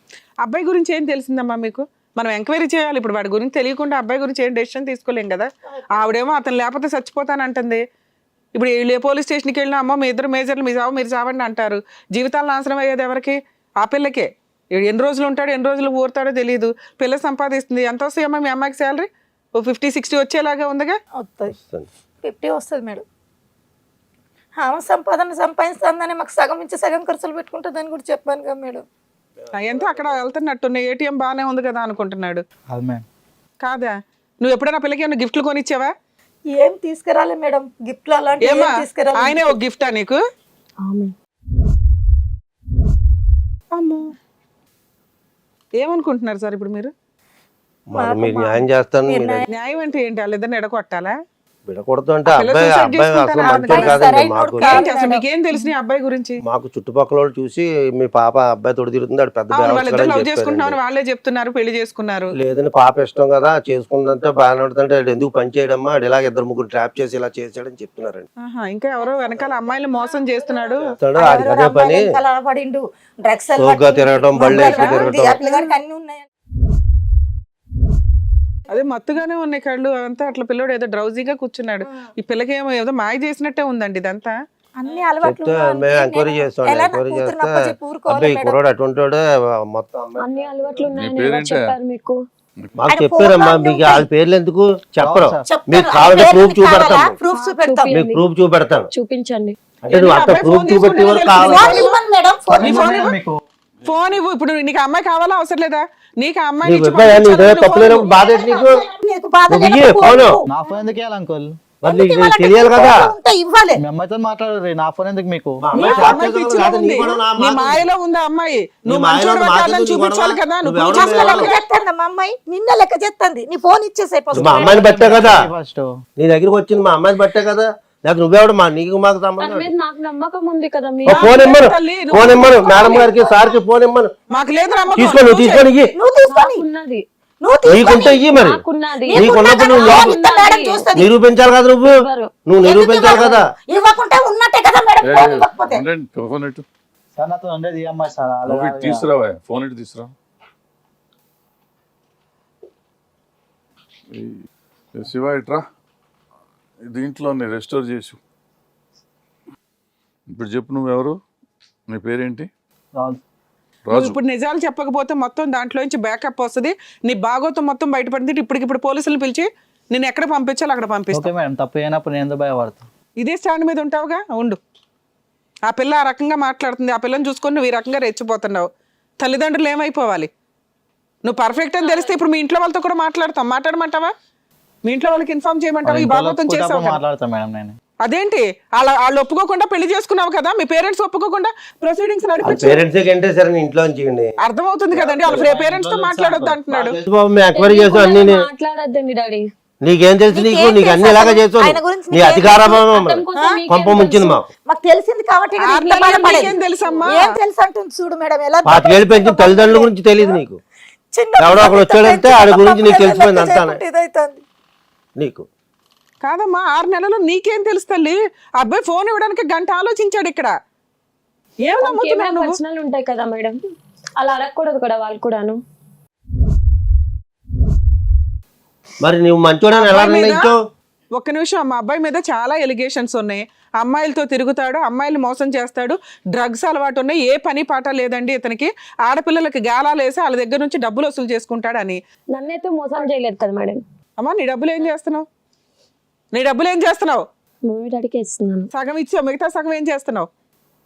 అబ్బాయి గురించి ఏం తెలిసిందమ్మా మీకు? మనం ఎంక్వైరీ చేయాలి. ఇప్పుడు వాడి గురించి తెలియకుండా అబ్బాయి గురించి ఏం డెసిషన్ తీసుకోలేం కదా. ఆవిడేమో అతను లేకపోతే చచ్చిపోతానంటుంది. ఇప్పుడు వీళ్ళు ఏ పోలీస్ స్టేషన్కి వెళ్ళినా అమ్మ మీ ఇద్దరు మేజర్లు మీ చావు మీరు చావండి అంటారు. జీవితాలు నాశనం అయ్యేది ఎవరికి? ఆ పిల్లకే. వీడు ఎన్ని రోజులు ఉంటాడో ఎన్ని రోజులు ఊరుతాడో తెలియదు. పిల్ల సంపాదిస్తుంది. ఎంత వస్తాయి అమ్మ మీ అమ్మాయికి శాలరీ? ఓ 50-60 వచ్చేలాగా ఉందిగా. వస్తుంది 50 వస్తుంది మేడం. ఆమె సంపాదిస్తుందని మాకు సగం ఇచ్చి సగం ఖర్చులు పెట్టుకుంటుందని కూడా చెప్పాను కదా మేడం. ఎంత అక్కడ వెళ్తున్నట్టున్నా ఏటీఎం బాగానే ఉంది కదా అనుకుంటున్నాడు. అది మేడం. కాదా? నువ్వు ఎప్పుడైనా పిల్లకి ఏమైనా గిఫ్ట్లు కొనిచ్చావా? ఏం తీసుకురాలే మేడం, గిఫ్ట్లు అలాంటి ఏమా తీసుకురాలే. ఆయనే ఒక గిఫ్టా నీకు? ఆమె అమ్మో, ఏమనుకుంటున్నారు సార్ ఇప్పుడు మీరు? మరి మీరు న్యాయం చేస్తాను. న్యాయం అంటే ఏంటి? వాళ్ళిద్దరిని ఎడగొట్టాలా? విడకూడదు అంటే ఆ పిల్ల అబ్బాయి suicide అబ్బాయి అసలు చేసుకుంటారా? మంచోడు అబ్బాయి కాదండి. సరైన మాకు వాడు కాదు. ఏంటి అసలు మీకేం తెలుసు నీ అబ్బాయి గురించి? మాకు చుట్టుపక్కల వాళ్ళు చూసి మీ పాప అబ్బాయి తోడు తిరుగుతుంది, ఆడు పెద్ద అవును, వాళ్ళిద్దరు లవ్ బేవస్తాడని చేసుకుంటున్నామని చెప్పారండి. వాళ్ళే చెప్తున్నారు, పెళ్లి చేసుకున్నారు. లేదని పాప ఇష్టం కదా చేసుకుందంటే బాగానే ఉంటుందంటే ఆడు ఎందుకు పని చేయడమ్మా, ఆడు ఇలా 2-3 ట్రాప్ చేసి ఇలా చేసాడని చెప్తున్నారండి. ఆహా, ఇంకా ఎవరో వెనకాల అమ్మాయిలు మోసం చేస్తున్నాడు. ఆడికి అదే పని, పడిండు, డ్రగ్స్ సోగ్గా తిరగటం, బళ్ళు వేసుకు తిరగటం. ఆ పిల్లగాడికి అన్ని ఉన్నాయి. అదే మత్తుగానే ఉన్నాయి కళ్ళు అంతా. అట్లా పిల్లోడు ఏదో డ్రౌజీగా కూర్చున్నాడు. ఈ పిల్లకి ఏదో మాయ చేసినట్టే ఉందండి ఇదంతా. అన్ని అలవాట్లు చెప్తే మేము ఎంక్వైరీ చేస్తాం. ఎంక్వైరీ చేస్తే అబ్బాయి ఈ కుర్రాడు అటువంటి వాడే మొత్తం అమ్మాయి. అన్ని అలవాట్లు ఉన్నాయని నీ ఎవరు పేరేంటి? చెప్పారు మీకు? మాకు చెప్పారమ్మా, మీకు వాళ్ళ పేర్లు ఎందుకు చెప్పరు? చెప్తాను. మీకు కావాలంటే ప్రూఫ్ చూపెడతాము. ప్రూఫ్ చూపెడతాం. మీకు ప్రూఫ్ చూపెడతాను. చూపించండి. అంటే నువ్వు అంత అబ్బాయి ప్రూఫ్ ఫోన్ చూపెట్టి చేసుకునేది వాళ్ళు కావాలి. ఫోన్ ఇవ్వండి మేడం, ఫోన్ నీ ఇవ్వండి. ఫోన్ ఇవ్వు. మీకు ఫోన్ ఇవ్వు. ఇప్పుడు నీకు అమ్మాయి కావాలా అవసరం లేదా? నీకు ఆ అమ్మాయిని నీకు ఇచ్చి ఇబ్బంది పంపించాను, నీకు నువ్వు తప్పు లేనప్పుడు ఫోన్ బాధ ఏంటి నీకు? నీకు బాధ నువ్వు లేనప్పుడు ఇయ్యి ఫోన్. నా ఫోన్ ఎందుకు ఇవ్వాలి అంకుల్? మరి నీకు తెలియాలి కదా. ఉంటే ఇవ్వాలి. మీ అమ్మాయితో మాట్లాడరు, నా ఫోన్ ఎందుకు మీకు? మా అమ్మాయి ఇవ్వు. ట్రాప్ అమ్మాయి చేస్తుంది పిచ్చిలో కదా, నీ ఉంది. కూడా నా నీ మాట మాయలో ఉంది ఆ అమ్మాయి. నువ్వు మాయలో మంచోడు ఉంది, కాదని మాకేందుకు చూపించాలి గొడవ? కదా. నువ్వు నువ్వు ప్రూవ్ ఎవరిని చేసుకోవాలి లెక్క కదా. చేస్తుంది మా అమ్మాయి, నిన్న లెక్క చేస్తుంది. నీ ఫోన్ ఇచ్చేసే మా అమ్మాయిని బట్టే కదా ఫస్ట్ నీ దగ్గరికి వచ్చింది, మా అమ్మాయిని బట్టే కదా. లేకపోతే నువ్వెవడు మా నీకు మాకు తన సంబంధం? మీద నాకు నమ్మకం ఉంది కదా మీ ఓ ఫోన్ ఇమ్మను, తల్లి, ఫోన్ ఇమ్మను, మేడం గారికి సార్కి ఫోన్ ఇమ్మను. మాకు లేదు నమ్మకం. తీసుకో, నువ్వు తీసుకొని ఇయ్యి. నువ్వు తీసుకొని ఉన్నది నువ్వు నీకుంటే ఇయ్యి. మరి నాకున్నది. నీకున్నప్పుడు నువ్వు ఫోన్ ఇస్తే మేడం చూస్తుంది. నిరూపించాలి కదా. ఇవ్వరు. నువ్వు నిరూపించాలి కదా. ఇవ్వకుంటే ఉన్నట్టే కదా మేడం, ఫోన్ ఇవ్వకపోతే. ఫోన్ ఇటు సార్ నాతో ఉండేది ఈ అమ్మాయి సార్. అలా నువ్వు ఇటు తీసుకురావా, ఫోన్ ఇటు తీసుకురా. శివ ఇట్రా, దీంట్లోనే రెస్టోర్ చేసు. ఇప్పుడు చెప్పు, నువ్వెవరు, నీ పేరేంటి? రాదు. నువ్వు రాజు. ఇప్పుడు నిజాలు చెప్పకపోతే మొత్తం దాంట్లో నుంచి బ్యాకప్ వస్తుంది. నీ భాగోతం మొత్తం బయటపడింది. ఇప్పటికిప్పుడు పోలీసులు పిలిచి నేను ఎక్కడ పంపించాలో అక్కడ పంపిస్తాను. ఓకే మేడం, తప్పు అయినప్పుడు నేను ఎందుకు భయపడతాను? ఇదే స్టాండ్ మీద ఉంటావుగా, ఉండు. ఆ పిల్ల ఆ రకంగా మాట్లాడుతుంది. ఆ పిల్లని చూసుకొని నువ్వు ఈ రకంగా రెచ్చిపోతున్నావు. తల్లిదండ్రులు ఏమైపోవాలి? నువ్వు పర్ఫెక్ట్ అని తెలిస్తే ఇప్పుడు మీ ఇంట్లో వాళ్ళతో కూడా మాట్లాడతాం. మాట్లాడమంటావా? మీ ఇంట్లో వాళ్ళకి ఇన్ఫార్మ్ చేయమంటావా? ఈ భాగవతం చేసావు కదా. మాట్లాడతాను మేడం నేను. అదేంటి వాళ్ళు ఒప్పుకోకుండా పెళ్లి చేసుకున్నావు కదా, మీ పేరెంట్స్ ఒప్పుకోకుండా ప్రొసీడింగ్స్ నడిపించు. పేరెంట్స్ కంటే సరే నీ ఇంట్లో చేయండి. అర్థమవుతుంది కదండి, వాళ్ళ పేరెంట్స్ తో మాట్లాడొద్దు అంటున్నాడు. బాబు మేము ఎంక్వైరీ చేసాం అన్ని. మాట్లాడద్దండి డాడీ. నీకేం తెలుసు? నీకు అన్ని ఇలాగా చేసావు. ఆయన గురించి నీ అధికారం అతని కోసం మీకేం కొంప ముంచింది మాకు. మాకు తెలిసింది కాబట్టి కదా ఇంత బాధపడేది. నీకేం తెలుసమ్మా? ఏం తెలుసు అంటుంది చూడు మేడం, ఎలా 5 ఏళ్ళు పెంచిన తల్లిదండ్రుల గురించి తెలియదు నీకు. ఎవడో ఒకడు వచ్చాడంటే ఆడి గురించి నీకు తెలిసిపోయింది అంతా ఇదైతుంది. నీకు. కాదమ్మా, 6 నెలలు నీకేం తెలుసు తల్లి? ఆ అబ్బాయి ఫోన్ ఇవ్వడానికి గంట ఆలోచించాడు ఇక్కడ. ఏం నమ్ముతున్నావు నువ్వు? పర్సనల్ ఉంటాయి కదా మేడం, అలా అడగకూడదు కదా వాళ్ళు కూడాను. మరి నువ్వు మంచోడని ఎలా నిర్ణయించావు? ఒక్క నిమిషం, మా అబ్బాయి మీద చాలా ఎలిగేషన్స్ ఉన్నాయి. అమ్మాయిలతో తిరుగుతాడు, అమ్మాయిలు మోసం చేస్తాడు, డ్రగ్స్ అలవాటు ఉన్నాయి, ఏ పని పాట లేదండి ఇతనికి, ఆడపిల్లలకి గాలాలు వేసి వాళ్ళ దగ్గర నుంచి డబ్బులు వసూలు చేసుకుంటాడు అని. నన్నైతే మోసం చేయలేదు కదా మేడం. అమ్మా, నీ డబ్బులు ఏం చేస్తున్నావు? నీ డబ్బులు ఏం చేస్తున్నావు? మమ్మీ డాడీకి ఇస్తున్నాను. సగం ఇచ్చావు, మిగతా సగం ఏం చేస్తున్నావు?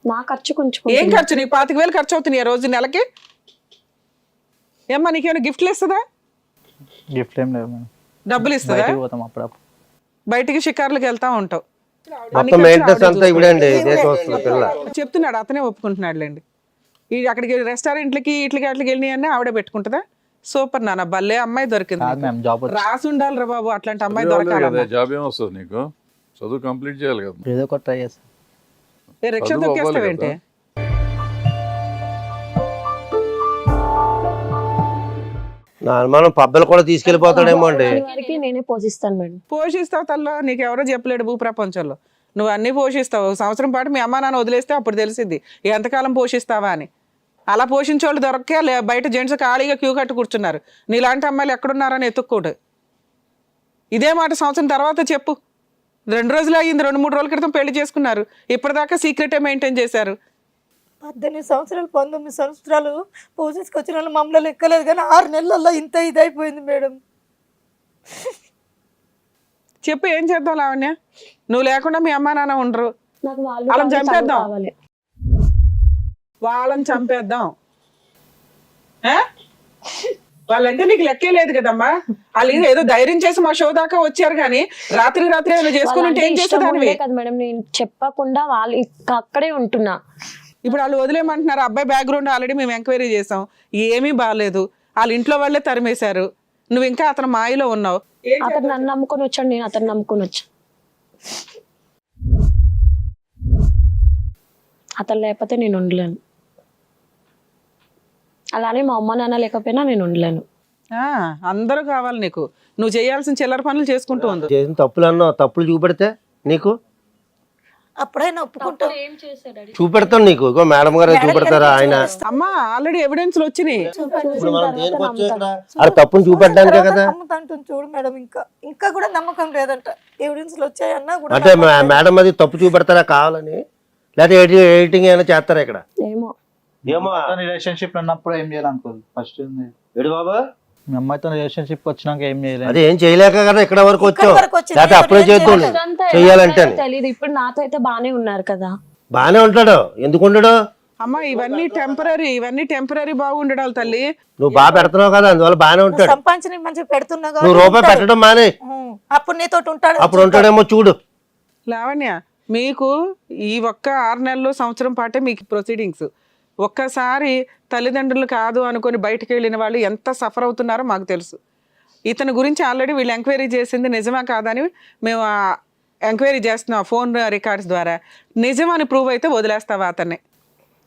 నా ఖర్చు కొంచెం. ఏం ఖర్చు? నీకు 25,000 ఖర్చు అవుతుంది రోజు నెలకి. ఏమ్మా, నీకేమైనా గిఫ్ట్లు ఇస్తుందా? గిఫ్ట్ ఏం లేదు మేడం. డబ్బులు ఇస్తుందా? బయటికి పోతాం అప్పుడప్పుడు. బయటికి షికార్లకు వెళ్తా ఉంటావు. మొత్తం మెయింటెనెన్స్ అంతా ఇవిడండి. ఇదే చూస్తుంది పిల్ల. చెప్తున్నాడు, అతనే ఒప్పుకుంటున్నాడులేండి. ఈ అక్కడికి రెస్టారెంట్లకి ఇట్లకి అట్లకి వెళ్ళినాయన్నీ ఆవిడే పెట్టుకుంటుందా? సూపర్ నాన్న, భలే అమ్మాయి దొరికింది. కాదు మ్యామ్, జాబ్ వచ్చి రాసి ఉండాలి రా బాబు, అట్లాంటి అమ్మాయి చదివాలే దొరకాలి. కదా, జాబ్ ఏం వస్తుంది నీకు? చదువు కంప్లీట్ చేయాలి కదా. ఏదో ఒకటి ట్రై చేస్తాను. రిక్షా చదువు తొక్కేస్తావేంటి? అవ్వాలి నా అనుమానం పబ్బలు కూడా తీసుకెళ్లిపోతాడేమో అండి. దాని వరకు నేనే పోషిస్తాను మేడం. పోషిస్తావు తల్లో, నీకు ఎవరో చెప్పలేడు భూప్రపంచంలో. నువ్వు అన్నీ పోషిస్తావు. సంవత్సరం పాటు మీ అమ్మా నాన్న వదిలేస్తే అప్పుడు తెలిసింది ఎంతకాలం పోషిస్తావా అని. అలా పోషించోళ్ళు దొరకే బయట జెంట్స్ ఖాళీగా క్యూ కట్టు కూర్చున్నారు. నీలాంటి అమ్మాయిలు ఎక్కడున్నారని ఎత్తుక్కోడు. ఇదే మాట సంవత్సరం తర్వాత చెప్పు. 2 రోజులు అయ్యింది, 2-3 రోజుల క్రితం పెళ్లి చేసుకున్నారు. ఇప్పటిదాకా సీక్రెటే మెయింటైన్ చేశారు. 18 సంవత్సరాలు 19 సంవత్సరాలు పూజకి వచ్చిన వాళ్ళు మమ్మల్ని లెక్కలేదు కానీ 6 నెలల్లో ఇంత ఇదైపోయింది మేడం. చెప్పు ఏం చేద్దాం లావణ్య? నువ్వు లేకుండా మీ అమ్మా నాన్న ఉండరు. నాకు వాళ్ళు వాళ్ళని కావాలి, చంపేద్దాం. చదువు కావాలి. వాళ్ళని చంపేద్దాం. ఆ? వాళ్ళంటే నీకు లెక్కే లేదు కదమ్మా. వాళ్ళు ఏదో ధైర్యం చేసి మా షో దాకా వచ్చారు కానీ రాత్రి ఏమైనా చేసుకుని ఉంటే ఏం వాళ్ళంటే ఇష్టం చేసేదానివి? ఉండే కదా మేడం, నేను చెప్పకుండా వాళ్ళు అక్కడే ఉంటున్నా. ఇప్పుడు వాళ్ళు వదిలేమంటున్నారు. అబ్బాయి బ్యాక్గ్రౌండ్ ఆల్రెడీ మేము ఎంక్వైరీ చేసాం, ఏమీ బాగాలేదు, వాళ్ళ ఇంట్లో వాళ్ళే తరిమేశారు, నువ్వు ఇంకా అతను మాయలో ఉన్నావు. అతను నన్ను నమ్ముకొని వచ్చాడు, నేను అతను నమ్ముకొని వచ్చా. అతను లేకపోతే నేను ఉండలేను, అలానే మా అమ్మ నాన్న లేకపోయినా నేను ఉండలేను. అందరూ కావాలి నీకు. నువ్వు చేయాల్సిన చిల్లర పనులు చేసుకుంటూ ఉంది. చేసిన తప్పులు అన్నావు, తప్పులు చూపెడితే నీకు అప్పుడైనా ఒప్పుకుంటాం. ఏం చేశాడు? చూపెడతాను నీకు. ఇగో మేడం గారు చూపెడతారా? ఆయన అమ్మా ఆల్రెడీ ఎవిడెన్స్లు వచ్చినాయి. ఇప్పుడు మనం దేనికి వచ్చాం ఇక్కడ? అది తప్పును చూపెట్టడానికే కదా. నమ్ముతాంటుంది చూడు మేడం, ఇంకా కూడా నమ్మకం లేదంట. ఎవిడెన్స్లు వచ్చాయన్నా కూడా అంటే మేడం అది తప్పు చూపెడతారా కావాలని, లేకపోతే ఎడిటింగ్ ఏమైనా చేస్తారా ఇక్కడ? ఏమో ఏమో రిలేషన్షిప్ ఉన్నప్పుడు ఏం చేయాలి అంకుల్? ఫస్ట్ ఏడు బాబా, మీ అమ్మాయితో రిలేషన్షిప్ వచ్చినాక ఏం చేయలేదు. అదే ఏం చేయలేక కదా ఇక్కడ వరకు వచ్చావు. వరకు వచ్చింది. లేకపోతే అప్పుడే చేద్దాం అదంతా ఎలా చెయ్యాలంటే. ఉంటుందో తెలీదు. ఇప్పుడు నాతో అయితే బానే ఉన్నారు కదా. బానే ఉంటాడు, ఎందుకు ఉండడు? అమ్మా ఇవన్నీ టెంపరీ బాగుండడాలి తల్లి. నువ్వు బాగా పెడుతున్నావు కదా, అందువల్ల బానే ఉంటాడు. సంపాదించి మంచిగా పెడుతున్నా నువ్వు రూపాయి పెట్టడం మానే, అప్పుడు నీతో ఉంటాడు. అప్పుడు ఉంటాడేమో చూడు. లావణ్య మీకు ఈ ఒక్క 6 నెలలు సంవత్సరం పాటే మీకు ప్రొసీడింగ్స్. ఒక్కసారి తల్లిదండ్రులు కాదు అనుకొని బయటకు వెళ్ళిన వాళ్ళు ఎంత సఫర్ అవుతున్నారో మాకు తెలుసు. ఇతని గురించి ఆల్రెడీ వీళ్ళు ఎంక్వైరీ చేసింది నిజమా కాదని మేము ఎంక్వైరీ చేస్తున్నాం ఫోన్ రికార్డ్స్ ద్వారా. నిజమని ప్రూవ్ అయితే వదిలేస్తావా అతన్ని?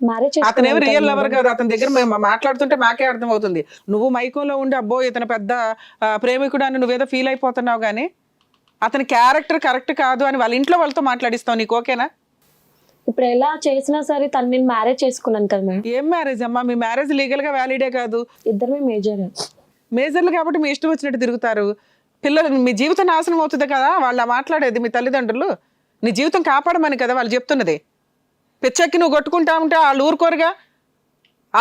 మ్యారేజ్ అతనేమో రియల్ లవర్ కాదు. అతని దగ్గర మేము మాట్లాడుతుంటే మాకే అర్థమవుతుంది. నువ్వు మైకంలో ఉండి అబ్బో ఇతను పెద్ద ప్రేమికుడు అని నువ్వేదో ఫీల్ అయిపోతున్నావు కానీ అతని క్యారెక్టర్ కరెక్ట్ కాదు అని వాళ్ళ ఇంట్లో వాళ్ళతో మాట్లాడిస్తావు. నీకు ఓకేనా? ఇప్పుడు ఎలా చేసినా సరే తను నేను మ్యారేజ్ చేసుకున్నాను కదా మేడం. ఏం మ్యారేజ్ అమ్మా? మీ మ్యారేజ్ లీగల్ గా వ్యాలిడే కాదు. ఇద్దరమే మేజర్లు కాబట్టి మీ ఇష్టం వచ్చినట్టు తిరుగుతారు. పిల్లలు మీ జీవితం నాశనం అవుతుంది కదా వాళ్ళ మాట్లాడేది. మీ తల్లిదండ్రులు నీ జీవితం కాపాడమని కదా వాళ్ళు చెప్తున్నది. పిచ్చెక్కి నువ్వు కొట్టుకుంటా ఉంటే వాళ్ళు ఊరుకోరుగా.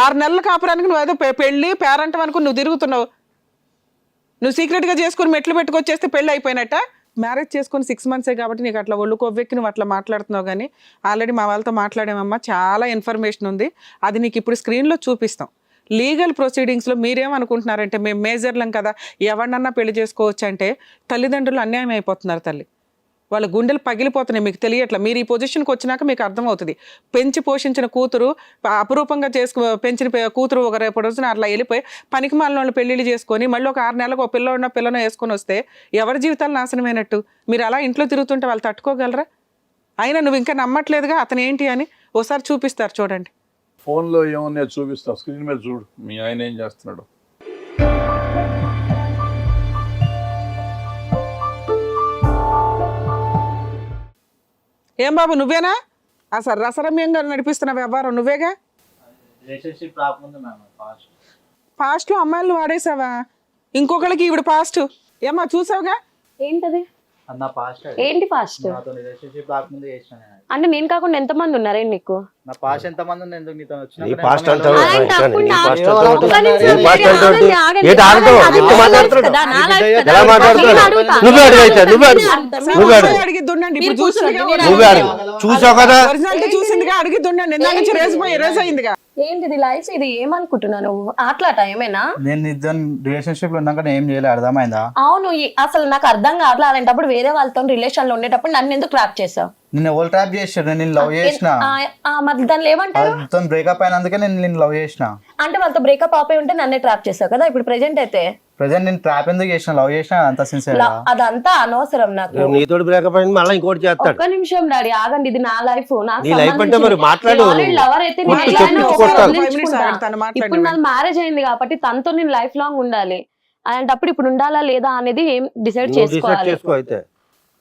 6 నెలల కాపురానికి నువ్వు ఏదో పెళ్ళి పేరెంట్ అనుకుని నువ్వు తిరుగుతున్నావు. నువ్వు సీక్రెట్గా చేసుకుని మెట్లు పెట్టుకొచ్చేస్తే పెళ్ళి అయిపోయినట్ట. మ్యారేజ్ చేసుకుని 6 మంత్సే కాబట్టి నీకు అట్లా ఒళ్ళు కొవ్వెక్కి నువ్వు అట్లా మాట్లాడుతున్నావు. కానీ ఆల్రెడీ మా వాళ్ళతో మాట్లాడామమ్మా, చాలా ఇన్ఫర్మేషన్ ఉంది. అది నీకు ఇప్పుడు స్క్రీన్లో చూపిస్తాం. లీగల్ ప్రొసీడింగ్స్లో మీరేమనుకుంటున్నారంటే మేము మేజర్లం కదా ఎవరినన్నా పెళ్లి చేసుకోవచ్చు అంటే తల్లిదండ్రులు అన్యాయం అయిపోతున్నారు తల్లి. వాళ్ళ గుండెలు పగిలిపోతున్నాయి. మీకు తెలియట్లా. మీరు ఈ పొజిషన్కి వచ్చినాక మీకు అర్థమవుతుంది. పెంచి పోషించిన కూతురు, అపురూపంగా పెంచిన కూతురు ఒక రేపు రోజున అట్లా వెళ్ళిపోయి పనికి మాలిన వాళ్ళు పెళ్ళిళ్ళు చేసుకొని మళ్ళీ ఒక 6 నెలలకు ఒక పిల్లను వేసుకొని వస్తే ఎవరి జీవితాలు నాశనమైనట్టు? మీరు అలా ఇంట్లో తిరుగుతుంటే వాళ్ళు తట్టుకోగలరా? అయినా నువ్వు ఇంకా నమ్మట్లేదుగా అతను ఏంటి అని. ఓసారి చూపిస్తారు చూడండి. ఫోన్లో ఏమన్నా చూపిస్తా, స్క్రీన్ మీద చూడు మీ ఆయన ఏం చేస్తున్నాడు. ఏం బాబు నువ్వేనా అసలు రసరమ్యంగా నడిపిస్తున్న వ్యవహారం? నువ్వేగా. రిలేషన్షిప్ రాకముందు మ్యామ్ పాస్ట్లో అమ్మాయిలను వాడేసావా? ఇంకొకరికి ఈవిడ పాస్ట్ ఏమా చూసావుగా? ఏంటది? నా పాస్ట్ ఏంటి పాస్ట్? నాతో రిలేషన్షిప్ రాకముందు చేసిన నేను. అంటే నేను కాకుండా ఎంతమంది ఉన్నారే నీకు? నా పాస్ట్ ఎంత మంది ఉంది ఎందుకు నీతో వచ్చిన నీ పాస్ట్ అంటే ఆయన తప్పుడు నా- పాస్ట్ ఒక్క నిమిషం నీ పాస్ట్ మీరు అంటే ఆగండి, ఆగండి. ఏంటి ఆగదు? అది ఎందుకు నా మాట్లాడుతున్నావు? life కదా, నా life కదా. ఎలా మాట్లాడుతున్నావు? నేను అడుగుతా. నువ్వే అడుగు అయితే, నువ్వే అడుగు. నువ్వే అడుగు. అడిగిద్దుండండి. ఇప్పుడు చూసిందిగా నువ్వే అడుగు. చూసావు కదా? ఒరిజినాలిటీ చూసిందిగా అడిగిద్దుండండి. ఇందాక నుంచి రేజ్ అయిందిగా. ఏంటిది లైఫ్? ఇది ఏమనుకుంటున్నాను ఆటలాట ఏమైనా? నేను ఇద్దరు రిలేషన్షిప్ లో ఉన్నాక నేను ఏం చేయలేదు, అర్థమైందా? అవును, అసలు నాకు అర్థం కావట్లేదు. అలాంటప్పుడు వేరే వాళ్ళతో రిలేషన్ లో ఉండేటప్పుడు నన్ను ఎందుకు ట్రాప్ చేసావు? నిన్ను ఎవరు ట్రాప్ చేసాడు? నేను లవ్ చేసిన. మరి దాన్ని ఏమంటారు? వాళ్ళతో బ్రేకప్ అయినందుకే నేను లవ్ చేసిన. అంటే వాళ్ళతో బ్రేకప్ ఆపై ఉంటే నన్నే ట్రాప్ చేసావు కదా. ఇప్పుడు ప్రెజెంట్ అయితే ప్రజెంట్ నేను ట్రాప్ ఎందుకు చేసిన? లవ్ చేసిన అంత సిన్సియర్. అదంతా అనవసరం నాకు. రేపు నీతోటి బ్రేకప్ అయింది మళ్ళీ ఇంకోటి చేస్తాడు. ఒక్క నిమిషం డాడీ ఆగండి, ఇది నా లైఫ్. నీ లైఫ్ అంటే మరి మాట్లాడు. లవర్ అయితే నేను కొట్టు, ఎలా అయినా చెప్పు, ఒకసారి కొట్టాలి. వదిలించుకుంటా. తను మాట్లాడి ఇప్పుడు నాకు మ్యారేజ్ అయింది కాబట్టి తనతో నేను లైఫ్ లాంగ్ ఉండాలి. అలాంటప్పుడు ఇప్పుడు ఉండాలా లేదా అనేది ఏం డిసైడ్ నువ్వు డిసైడ్ చేసుకోవాలి. చేసుకో అయితే.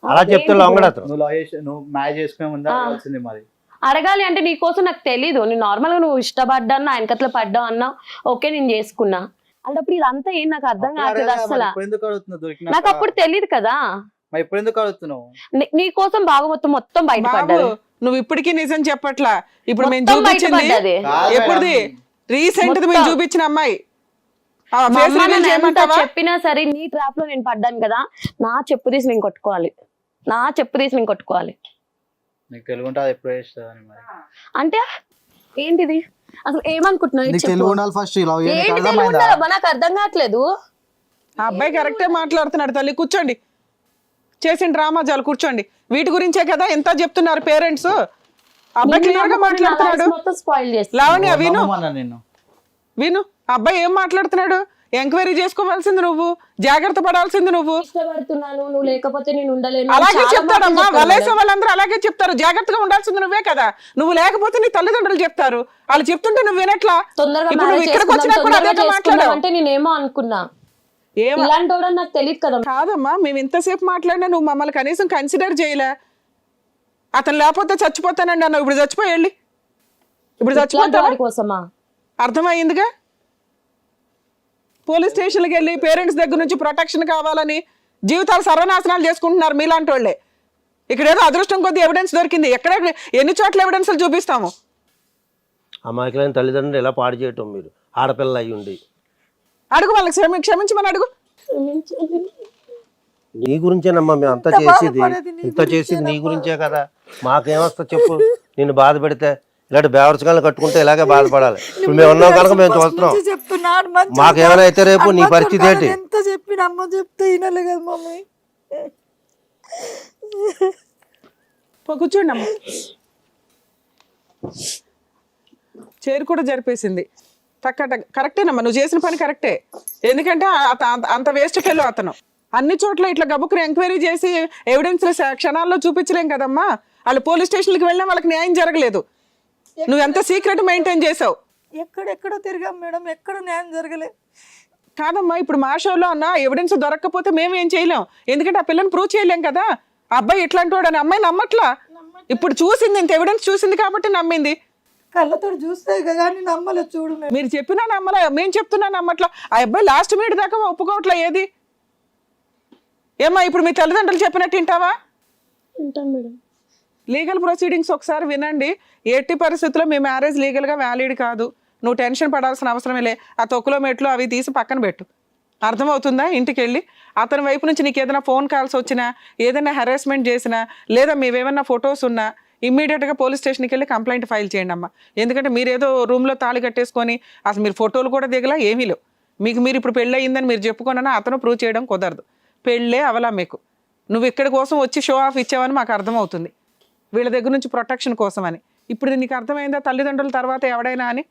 అలా చెప్తే లాంగడతావు. నువ్వు లవ్ చేసి నువ్వు మ్యారేజ్ చేసుకునే ముందా వచ్చింది మరి. అడగాలి అంటే నీకోసం నాకు తెలీదు. నేను నార్మల్ గా నువ్వు ఇష్టపడ్డా అన్నా ఆయనకట్లా పడ్డా అన్నా ఓకే నేను చేసుకున్నా. అలాంటప్పుడు ఇదంతా ఏం నాకు అర్థం కావట్లేదు అసలు. ఎందుకు అడుగుతున్నావు? దొరికినా నాకు అప్పుడు తెలియదు కదా. మరి ఇప్పుడు ఎందుకు అడుగుతున్నావు? నీ కోసం బాగా మొత్తం మొత్తం బాబు బయటపడ్డది. నువ్వు ఇప్పటికీ నిజం చెప్పట్లా. ఇప్పుడు మేము మొత్తం చూపించింది బయటపడ్డది. కాదు ఎప్పుడుది మేడం. రీసెంట్ మేము మొత్తం. చూపించిన అమ్మాయి ఆ మా face అమ్మ reveal నన్ను ఎంత చేయమంటావా? చెప్పినా సరే నీ ట్రాప్ లో నేను పడ్డాను కదా, నా చెప్పు తీసి నేను కొట్టుకోవాలి, నా చెప్పు తీసి నేను కొట్టుకోవాలి. నీకు తెలుగు ఉంటుంది ఎప్పుడు చేస్తుందని మరి. అంటే ఏంటిది అసలు ఏమనుకుంటున్నావు? నీకు తెలుగు ఉండాలి ఫస్ట్. లవ్ ఏంటి తెలుగు అర్థమైందా? ఉండాలబ్బా? నాకు అర్థం కావట్లేదు. ఆ అబ్బాయి కరెక్టే మాట్లాడుతున్నాడు తల్లి. కూర్చోండి, చేసిన డ్రామా చాలు, కూర్చోండి. వీటి గురించే కదా ఎంత చెప్తున్నారు పేరెంట్స్. అబ్బాయి క్లియర్ గా మాట్లాడుతున్నాడు. మొత్తం స్పాయిల్ చేస్తా. లావణ్య విను, నమ్మమన్నా నిన్ను. విను. అబ్బాయి ఏం మాట్లాడుతున్నాడు? ఎంక్వైరీ చేసుకోవాల్సింది నువ్వు, జాగ్రత్త పడాల్సింది నువ్వు. ఇష్టపడుతున్నాను, నువ్వు లేకపోతే నేను ఉండలేను. అలాగే చాలా చెప్తాడమ్మా, మాటలు వలేసే చెప్తాడు వాళ్ళందరూ అలాగే చెప్తారు. జాగ్రత్తగా ఉండాల్సింది నువ్వే కదా. నువ్వు లేకపోతే నీ తల్లిదండ్రులు చెప్తారు. వాళ్ళు చెప్తుంటే నువ్వు వినట్లా. తొందరగా ఇప్పుడు నువ్వు marriage ఇక్కడికి వచ్చినా చేసుకుందాం, కూడా తొందరగా అదే చేసుకుందాం మాట్లాడావు. అంటే నేనేమో అనుకున్నా. ఏం ఇలాంటి వాడు నాకు తెలియదు కదా. కాదమ్మా, మేము ఇంతసేపు మాట్లాడినా నువ్వు మమ్మల్ని కనీసం కన్సిడర్ చేయలే. అతను లేకపోతే చచ్చిపోతానండి అన్నావు. ఇప్పుడు చచ్చిపోయి వెళ్ళి ఇప్పుడు ఇట్లాంటి చచ్చిపోతావా? వాడి కోసమా? అర్థమైందిగా. పోలీస్ స్టేషన్కి వెళ్ళి పేరెంట్స్ దగ్గర నుంచి ప్రొటెక్షన్ కావాలని జీవితాలు సర్వనాశనాలు చేసుకుంటున్నారు మీలాంటి వాళ్ళే. ఇక్కడ ఏదో అదృష్టం కొద్ది ఎవిడెన్స్ దొరికింది. ఎక్కడ ఎన్ని చోట్ల ఎవిడెన్స్లు చూపిస్తాము. అమాయకులైన తల్లిదండ్రులు ఎలా పాడు చేయటం మీరు, ఆడపిల్లలు అయ్యి ఉండి. అడుగు వాళ్ళకి క్షమించమని అడుగు. నీ గురించేనమ్మా మేము అంతా చేసేది, ఇంత చేసేది నీ గురించే కదా. మాకేమొస్తా చెప్పు. నిన్ను బాధ పెడితే ఇలాంటి బేవర్చకాలను కట్టుకుంటే ఇలాగే బాధపడాలి. ఇప్పుడు మేము ఉన్నాం కనుక మేము చూస్తున్నాం. చెప్తున్నాడు మంచి మాకేమైనా అయితే రేపు నీ పరిస్థితి ఏంటి? ఎంత చెప్పిన అమ్మ చెప్తే వినాలి కదా మమ్మీ. కూర్చోండి అమ్మ. చైర్ కూడా జరిపేసింది. కరెక్టేనమ్మా, నువ్వు చేసిన పని కరెక్టే. ఎందుకంటే అంత వేస్ట్ ఫెలో అతను. అన్ని చోట్ల ఇట్లా గబుక్కుని ఎంక్వైరీ చేసి ఎవిడెన్స్ క్షణాల్లో చూపించలేం కదమ్మా. వాళ్ళు పోలీస్ స్టేషన్కి వెళ్ళినా వాళ్ళకి న్యాయం జరగలేదు. నువ్వు ఎంత సీక్రెట్ మెయింటైన్ చేసావు. ఎక్కడెక్కడో తిరిగాం మేడం, ఎక్కడ న్యాయం జరగలే. కాదమ్మా, ఇప్పుడు మా షోలో అన్న ఎవిడెన్స్ దొరకకపోతే మేము ఏం చేయలేం. ఎందుకంటే ఆ పిల్లని ప్రూవ్ చేయలేం కదా. ఆ అబ్బాయి ఇట్లాంటి వాడు అని అమ్మాయి నమ్మట్లా. ఇప్పుడు చూసింది, ఇంత ఎవిడెన్స్ చూసింది కాబట్టి నమ్మింది. కళ్ళతో చూస్తే కానీ నమ్మలేదు. చూడు మేడం, మీరు చెప్పినా నమ్మలా, మేము చెప్తున్నా నమ్మట్లా. ఆ అబ్బాయి లాస్ట్ మినిట్ దాకా ఒప్పుకోవట్లా. ఏది ఏమ్మా, ఇప్పుడు మీ తల్లిదండ్రులు చెప్పినట్టు వింటావా? ఉంటాను మేడం. లీగల్ ప్రొసీడింగ్స్ ఒకసారి వినండి. ఎట్టి పరిస్థితుల్లో మీ మ్యారేజ్ లీగల్గా వ్యాలిడ్ కాదు. నువ్వు టెన్షన్ పడాల్సిన అవసరమే లే. ఆ తొక్కులో మెట్లు అవి తీసి పక్కన పెట్టు. అర్థమవుతుందా? ఇంటికి వెళ్ళి అతని వైపు నుంచి నీకు ఏదైనా ఫోన్ కాల్స్ వచ్చినా, ఏదైనా హెరాస్మెంట్ చేసినా, లేదా మీవేమన్నా ఫొటోస్ ఉన్నా ఇమ్మీడియట్గా పోలీస్ స్టేషన్కి వెళ్ళి కంప్లైంట్ ఫైల్ చేయండి అమ్మా. ఎందుకంటే మీరు ఏదో రూమ్లో తాళి కట్టేసుకొని అసలు మీరు ఫోటోలు కూడా దిగలా, ఏమీ లేవు. మీరు ఇప్పుడు పెళ్ళి అయ్యిందని మీరు చెప్పుకోనన్నా అతను ప్రూవ్ చేయడం కుదరదు. పెళ్ళే అవలా మీకు. నువ్వు ఇక్కడి కోసం వచ్చి షో ఆఫ్ ఇచ్చావని మాకు అర్థమవుతుంది, వీళ్ళ దగ్గర నుంచి ప్రొటెక్షన్ కోసం అని. ఇప్పుడు నీకు అర్థమైందా తల్లిదండ్రుల తర్వాత ఎవడైనా అని?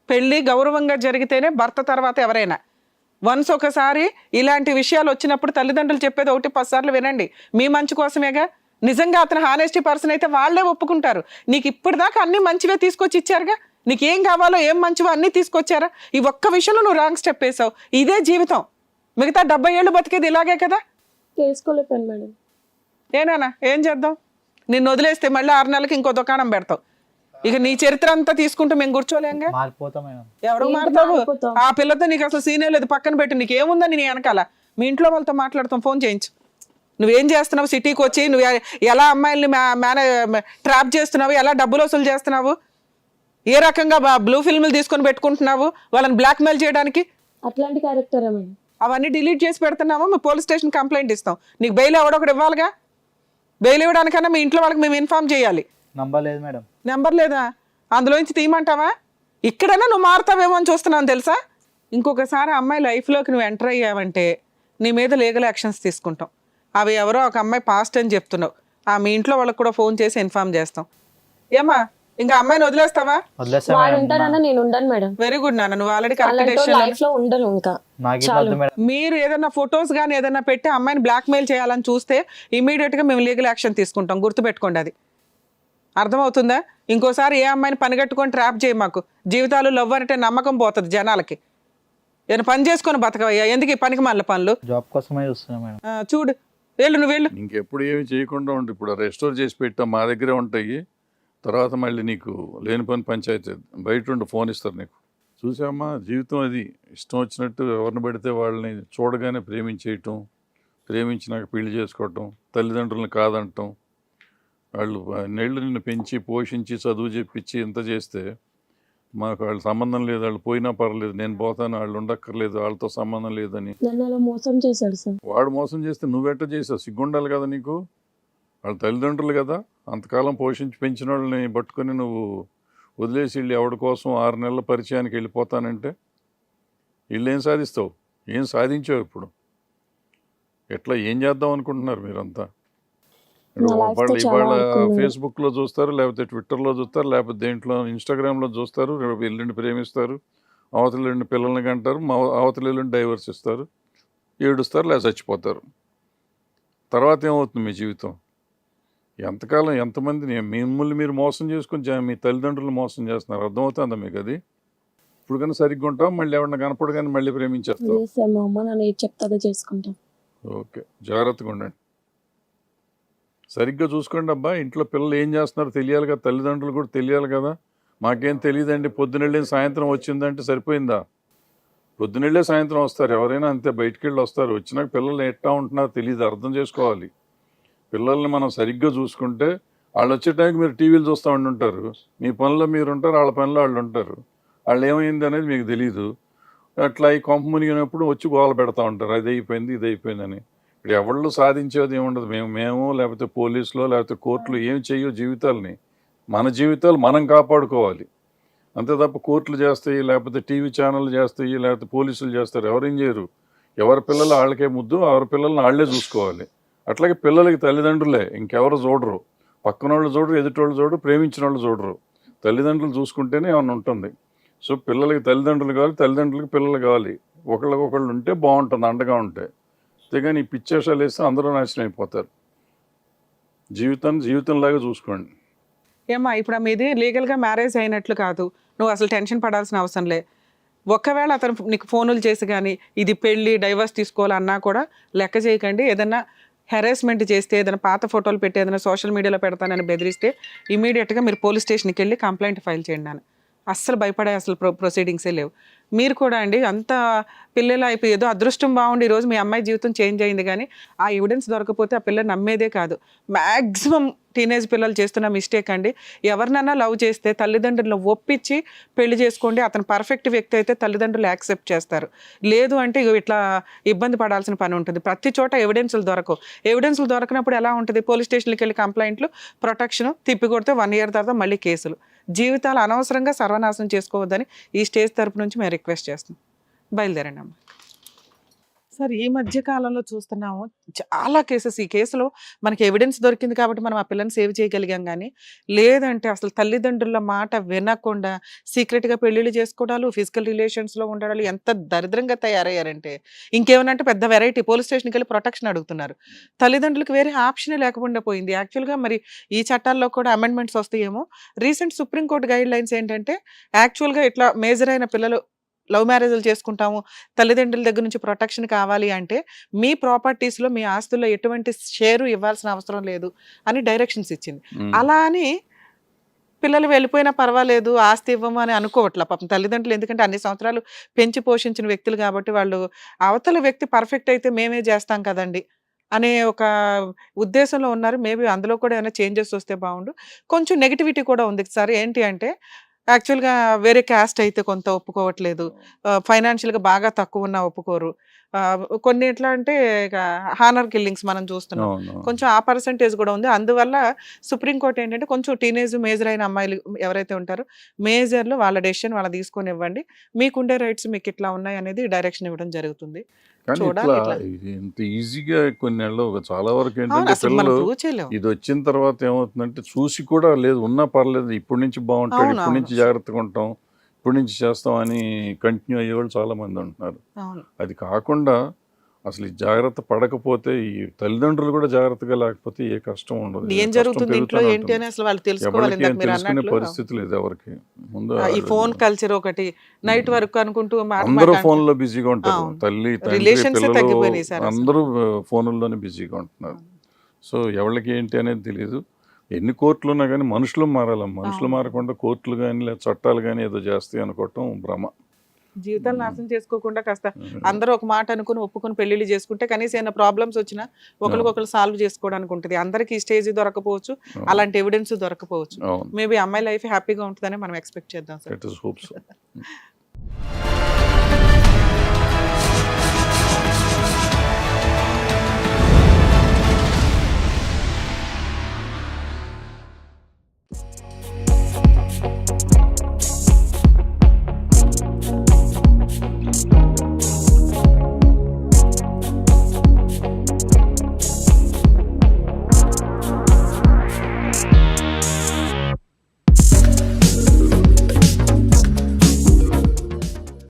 పెళ్ళి గౌరవంగా జరిగితేనే భర్త తర్వాత ఎవరైనా. వన్స్ ఒకసారి ఇలాంటి విషయాలు వచ్చినప్పుడు తల్లిదండ్రులు చెప్పేది 1-10 సార్లు వినండి. మీ మంచి కోసమేగా. నిజంగా అతను హానెస్టీ పర్సన్ అయితే వాళ్ళే ఒప్పుకుంటారు. నీకు ఇప్పటిదాకా అన్ని మంచివే తీసుకొచ్చి ఇచ్చారుగా. నీకు ఏం కావాలో ఏం మంచివో అన్నీ తీసుకొచ్చారా? ఈ ఒక్క విషయంలో నువ్వు రాంగ్ స్టెప్ వేసావు. ఇదే జీవితం. మిగతా 70 ఏళ్ళు బతికేది ఇలాగే కదా. చేసుకోలేపాను మేడం. ఏనానా ఏం చేద్దాం? నిన్ను వదిలేస్తే మళ్ళీ 6 నెలలకి ఇంకో దుకాణం పెడతావు. ఇక నీ చరిత్ర అంతా తీసుకుంటూ మేము కూర్చోలేంగా. మారిపోతాం మేడం. ఎవరు ఏంటి మారుతావు? మారిపోతావు? ఆ పిల్లతో నీకు అసలు సీనే లేదు. పక్కన పెట్టి నీకు ఏముందని నీ వెనకాల. మీ ఇంట్లో వాళ్ళతో మాట్లాడతాం, ఫోన్ చేయించు. నువ్వేం చేస్తున్నావు? సిటీకి వచ్చి నువ్వు ఎలా అమ్మాయిల్ని ట్రాప్ చేస్తున్నావు, ఎలా డబ్బులు వసూలు చేస్తున్నావు, ఏ రకంగా బ్లూ ఫిల్మ్లు తీసుకొని పెట్టుకుంటున్నావు వాళ్ళని బ్లాక్మెయిల్ చేయడానికి. అట్లాంటి క్యారెక్టరా మేడం? అవన్నీ డిలీట్ చేసి పెడుతున్నాము. మేము పోలీస్ స్టేషన్ కంప్లైంట్ ఇస్తాం. నీకు బెయిల్ ఎవడొకటి ఇవ్వాలిగా. బెయిల్ ఇవ్వడానికన్నా మీ ఇంట్లో వాళ్ళకి మేము ఇన్ఫార్మ్ చేయాలి. నంబర్ లేదు మేడం. నెంబర్ లేదా? అందులోంచి తీయమంటావా? ఇక్కడైనా నువ్వు మారుతావేమో అని చూస్తున్నాను తెలుసా. ఇంకొకసారి అమ్మాయి లైఫ్లోకి నువ్వు ఎంటర్ అయ్యావంటే నీ మీద లీగల్ యాక్షన్స్ తీసుకుంటాం. అవి ఎవరో ఒక అమ్మాయి పాస్ట్ అని చెప్తున్నావు. మీ ఇంట్లో వాళ్ళకి కూడా ఫోన్ చేసి ఇన్ఫార్మ్ చేస్తాం. ఏమా ఇంకా అమ్మాయిని వదిలేస్తావా? వదిలేస్తా వాడు మేడం. ఉంటానన్నా నేను ఉండను మేడం. వెరీ గుడ్ నాన్న, నువ్వు ఆల్రెడీ అలాంటి కరెక్ట్ లైఫ్ లో ఉండను ఇంకా. నాకు ఇది వద్దు మేడం. మీరు ఏదైనా ఫొటోస్ కానీ ఏదైనా పెట్టి అమ్మాయిని బ్లాక్మెయిల్ చేయాలని చూస్తే ఇమీడియట్గా మేము లీగల్ యాక్షన్ తీసుకుంటాం. గుర్తుపెట్టుకోండి అది. అర్థమవుతుందా? ఇంకోసారి ఏ అమ్మాయిని పనిగట్టుకొని ట్రాప్ చేయి. మాకు జీవితాలు లవ్ అంటే నమ్మకం పోతుంది జనాలకి. ఏదైనా పని చేసుకొని బతకవయ్యా, ఎందుకు ఈ పనికి మళ్ళీ పనులు? జాబ్ కోసమే చూస్తున్నా మేడం. చూడు, వెళ్ళు, నువ్వు వెళ్ళు. ఇంకెప్పుడు ఏమి చేయకుండా ఉండి ఇప్పుడు రెస్టోర్ చేసి పెట్టాం, మా దగ్గరే ఉంటాయి. తర్వాత మళ్ళీ నీకు లేని పని పంచాయతీ బయట ఉండి ఫోన్ ఇస్తారు నీకు. చూసామా జీవితం అది. ఇష్టం వచ్చినట్టు ఎవరిని పెడితే వాళ్ళని చూడగానే ప్రేమించేయటం, ప్రేమించినాక పెళ్లి చేసుకోవటం, తల్లిదండ్రులను కాదంటం, వాళ్ళు నెళ్ళు నిన్ను పెంచి పోషించి చదువు చెప్పించి ఇంత చేస్తే మాకు వాళ్ళు సంబంధం లేదు, వాళ్ళు పోయినా పర్లేదు, నేను పోతాను, వాళ్ళు ఉండక్కర్లేదు, వాళ్ళతో సంబంధం లేదని నన్ను అలా మోసం చేశాడు సార్. వాడు మోసం చేస్తే నువ్వెట్ట చేసావు? సిగ్గుండాలి కదా నీకు. వాళ్ళ తల్లిదండ్రులు కదా, అంతకాలం పోషించి పెంచిన వాళ్ళని పట్టుకొని నువ్వు వదిలేసి వెళ్ళి ఎవడి కోసం 6 నెలల పరిచయానికి వెళ్ళిపోతానంటే వీళ్ళు ఏం సాధిస్తావు? ఏం సాధించావు ఇప్పుడు? ఎట్లా ఏం చేద్దాం అనుకుంటున్నారు మీరంతా? నా life తో వాళ్ళు చాలా ఇవాళ ఆడుకున్నాడు. ఫేస్బుక్లో చూస్తారు, లేకపోతే ట్విట్టర్లో చూస్తారు, లేకపోతే దేంట్లో ఇన్స్టాగ్రామ్లో చూస్తారు, రేపు ఎల్లుండి ప్రేమిస్తారు, అవతల ఎల్లుండి పిల్లల్ని కంటారు, అవతల ఎల్లుండి డైవర్స్ ఇస్తారు, ఏడుస్తారు, లేదా చచ్చిపోతారు. తర్వాత ఏమవుతుంది మీ జీవితం? ఎంతకాలం ఎంతమందిని మిమ్మల్ని మీరు మోసం చేసుకుని మీ తల్లిదండ్రులు మోసం చేస్తున్నారు? అర్థమవుతుందా మీకు అది? ఇప్పుడు కన్నా సరిగ్గా ఉంటావు, మళ్ళీ ఎవరన్నా కనపడగానే మళ్ళీ ప్రేమించేస్తావు. లేదు సార్, మా అమ్మ నన్ను ఏది చెప్తే అదే చేసుకుంటాం. ఓకే, జాగ్రత్తగా ఉండండి, సరిగ్గా చూసుకోండి అబ్బా. ఇంట్లో పిల్లలు ఏం చేస్తున్నారో తెలియాలి కదా, తల్లిదండ్రులు కూడా తెలియాలి కదా. మాకేం తెలియదండి, పొద్దునెళ్ళి సాయంత్రం వచ్చిందంటే సరిపోయిందా? పొద్దునెళ్ళే సాయంత్రం వస్తారు, ఎవరైనా అంతే, బయటికి వెళ్ళి వస్తారు. వచ్చినాక పిల్లలు ఎట్టా ఉంటున్నారో తెలియదు, అర్థం చేసుకోవాలి. పిల్లల్ని మనం సరిగ్గా చూసుకుంటే వాళ్ళు వచ్చే టైంకి మీరు టీవీలు చూస్తూ ఉంటుంటారు, మీ పనిలో మీరు ఉంటారు, వాళ్ళ పనిలో వాళ్ళు ఉంటారు. వాళ్ళు ఏమైంది అనేది మీకు తెలియదు. అట్లా ఈ కొంప మునిగినప్పుడు వచ్చి గోల పెడతా ఉంటారు, అది అయిపోయింది ఇది అయిపోయిందని. ఇప్పుడు ఎవళ్ళు సాధించేది ఏముండదు. మేము లేకపోతే పోలీసులో లేకపోతే కోర్టులు ఏం చెయ్యో జీవితాలని. మన జీవితాలు మనం కాపాడుకోవాలి అంతే తప్ప కోర్టులు చేస్తాయి, లేకపోతే టీవీ ఛానళ్ళు చేస్తాయి, లేకపోతే పోలీసులు చేస్తారు. ఎవరేం చేయరు. ఎవరి పిల్లలు వాళ్ళకే ముద్దు, ఎవరి పిల్లల్ని వాళ్ళే చూసుకోవాలి. అట్లాగే పిల్లలకి తల్లిదండ్రులే, ఇంకెవరు చూడరు. పక్కన వాళ్ళు చూడరు, ఎదుటోళ్ళు చూడరు, ప్రేమించిన వాళ్ళు చూడరు. తల్లిదండ్రులు చూసుకుంటేనే ఏమన్నా ఉంటుంది. సో పిల్లలకి తల్లిదండ్రులు కావాలి, తల్లిదండ్రులకి పిల్లలు కావాలి. ఒకళ్ళకొకళ్ళు ఉంటే బాగుంటుంది, అండగా ఉంటే. అంతేగాని ఈ పిచ్చేషాలు వేస్తే అందరూ నాశనం అయిపోతారు. జీవితంలాగా చూసుకోండి. ఏమ్మా ఇప్పుడు మీది లీగల్గా మ్యారేజ్ అయినట్లు కాదు, నువ్వు అసలు టెన్షన్ పడాల్సిన అవసరం లే. ఒక్కవేళ అతను నీకు ఫోనులు చేసి కానీ ఇది పెళ్ళి డైవర్స్ తీసుకోవాలన్నా కూడా లెక్క చేయకండి. ఏదన్నా హెరాస్మెంట్ చేస్తే, ఏదైనా పాత ఫోటోలు పెట్టి ఏదైనా సోషల్ మీడియాలో పెడతానని బెదిరిస్తే ఇమీడియట్గా మీరు పోలీస్ స్టేషన్కి వెళ్ళి కంప్లైంట్ ఫైల్ చేయండి అని. అస్సలు భయపడే అసలు ప్రొసీడింగ్సే లేవు. మీరు కూడా అండి అంత పిల్లలు అయిపోయి ఏదో అదృష్టం బాగుండి ఈరోజు మీ అమ్మాయి జీవితం చేంజ్ అయింది, కానీ ఆ ఎవిడెన్స్ దొరకపోతే ఆ పిల్ల నమ్మేదే కాదు. మ్యాక్సిమం టీనేజ్ పిల్లలు చేస్తున్న మిస్టేక్ అండి. ఎవరినైనా లవ్ చేస్తే తల్లిదండ్రులను ఒప్పించి పెళ్లి చేసుకోండి. అతను పర్ఫెక్ట్ వ్యక్తి అయితే తల్లిదండ్రులు యాక్సెప్ట్ చేస్తారు. లేదు అంటే ఇట్లా ఇబ్బంది పడాల్సిన పని ఉంటుంది. ప్రతి చోట ఎవిడెన్సులు దొరకవు. ఎవిడెన్సులు దొరకనప్పుడు ఎలా ఉంటుంది? పోలీస్ స్టేషన్కి వెళ్ళి కంప్లైంట్లు, ప్రొటెక్షన్, తిప్పికొడితే 1 year తర్వాత మళ్ళీ కేసులు. జీవితాలు అనవసరంగా సర్వనాశనం చేసుకోవద్దని ఈ స్టేజ్ తరపు నుంచి మేము రిక్వెస్ట్ చేస్తున్నాం. బయలుదేరండి అమ్మ. సార్ ఈ మధ్య కాలంలో చూస్తున్నాము చాలా కేసెస్. ఈ కేసులో మనకి ఎవిడెన్స్ దొరికింది కాబట్టి మనం ఆ పిల్లని సేవ్ చేయగలిగాం, కానీ లేదంటే అసలు తల్లిదండ్రుల మాట వినకుండా సీక్రెట్గా పెళ్ళిళ్ళు చేసుకోవడాలు, ఫిజికల్ రిలేషన్స్లో ఉండడాలు ఎంత దరిద్రంగా తయారయ్యారంటే ఇంకేమనంటే పెద్ద వెరైటీ. పోలీస్ స్టేషన్కి వెళ్ళి ప్రొటెక్షన్ అడుగుతున్నారు. తల్లిదండ్రులకు వేరే ఆప్షనే లేకుండా పోయింది. యాక్చువల్గా మరి ఈ చట్టాల్లో కూడా అమెండ్మెంట్స్ వస్తాయేమో. రీసెంట్ సుప్రీంకోర్టు గైడ్ లైన్స్ ఏంటంటే యాక్చువల్గా ఇట్లా మేజర్ అయిన పిల్లలు లవ్ మ్యారేజ్లు చేసుకుంటాము, తల్లిదండ్రుల దగ్గర నుంచి ప్రొటెక్షన్ కావాలి అంటే మీ ప్రాపర్టీస్లో మీ ఆస్తుల్లో ఎటువంటి షేరు ఇవ్వాల్సిన అవసరం లేదు అని డైరెక్షన్స్ ఇచ్చింది. అలా అని పిల్లలు వెళ్ళిపోయినా పర్వాలేదు ఆస్తి ఇవ్వము అని అనుకోవట్లా పాపం తల్లిదండ్రులు. ఎందుకంటే అన్ని సంవత్సరాలు పెంచి పోషించిన వ్యక్తులు కాబట్టి వాళ్ళు అవతల వ్యక్తి పర్ఫెక్ట్ అయితే మేమే చేస్తాం కదండి అనే ఒక ఉద్దేశంలో ఉన్నారు. మేబీ అందులో కూడా ఏమైనా చేంజెస్ వస్తే బాగుండు. కొంచెం నెగిటివిటీ కూడా ఉంది సార్. ఏంటి అంటే యాక్చువల్గా వేరే క్యాస్ట్ అయితే కొంత ఒప్పుకోవట్లేదు, ఫైనాన్షియల్గా బాగా తక్కువ ఉన్న ఒప్పుకోరు. కొన్ని ఎట్లా అంటే హానర్ కిల్లింగ్స్ మనం చూస్తున్నాం, కొంచెం ఆ పర్సంటేజ్ కూడా ఉంది. అందువల్ల సుప్రీంకోర్టు ఏంటంటే కొంచెం టీనేజ్ మేజర్ అయిన అమ్మాయిలు ఎవరైతే ఉంటారో మేజర్లు వాళ్ళ డెసిషన్ వాళ్ళు తీసుకొని ఇవ్వండి, మీకుండే రైట్స్ మీకు ఇట్లా ఉన్నాయి అనేది డైరెక్షన్ ఇవ్వడం జరుగుతుంది. కానీ ఇట్లా ఇంత ఈజీగా కొన్ని నెలలు చాలా వరకు ఏంటంటే పిల్లలు ఇది వచ్చిన తర్వాత ఏమవుతుందంటే చూసి కూడా లేదు, ఉన్నా పర్లేదు, ఇప్పటి నుంచి బాగుంటాడు, ఇప్పటి నుంచి జాగ్రత్తగా ఉంటాం, ఇప్పటి నుంచి చేస్తాం అని కంటిన్యూ అయ్యేవాళ్ళు చాలా మంది ఉంటున్నారు. అది కాకుండా అసలు ఈ జాగ్రత్త పడకపోతే ఈ తల్లిదండ్రులు కూడా జాగ్రత్తగా లేకపోతే ఏ కష్టం ఉండదు. ఏం జరుగుతుంది ఇంట్లో ఏంటి అని అసలు వాళ్ళు తెలుసుకోవాలి. తెలుసుకునే పరిస్థితి లేదు ఎవరికి. ముందు ఈ ఫోన్ కల్చర్ ఒకటి, నైట్ వరకు అనుకుంటూ అందరూ ఫోన్ లో బిజీగా ఉంటారు. తల్లి తండ్రి పిల్లలు అందరూ ఫోన్లోనే బిజీగా ఉంటున్నారు. సో ఎవరికి ఏంటి అనేది తెలియదు. ఎన్ని కోర్టులు ఉన్నా కానీ మనుషులు మారాలి. మనుషులు మారకుండా కోర్టులు కానీ లేదా చట్టాలు కానీ ఏదో చేస్తాయి అనుకోవటం భ్రమ. జీవితాలు నాశనం చేసుకోకుండా కాస్త అందరూ ఒక మాట అనుకుని ఒప్పుకొని పెళ్లిళ్ళు చేసుకుంటే కనీసం ఏమైనా ప్రాబ్లమ్స్ వచ్చినా ఒకరికొకరు సాల్వ్ చేసుకోవడానికి ఉంటుంది. అందరికి ఈ స్టేజ్ దొరకపోవచ్చు, అలాంటి ఎవిడెన్స్ దొరకపోవచ్చు. అవును. మేబీ అమ్మాయి లైఫ్ హ్యాపీగా ఉంటుందని మనం ఎక్స్పెక్ట్ చేద్దాం sir. Let us hope so.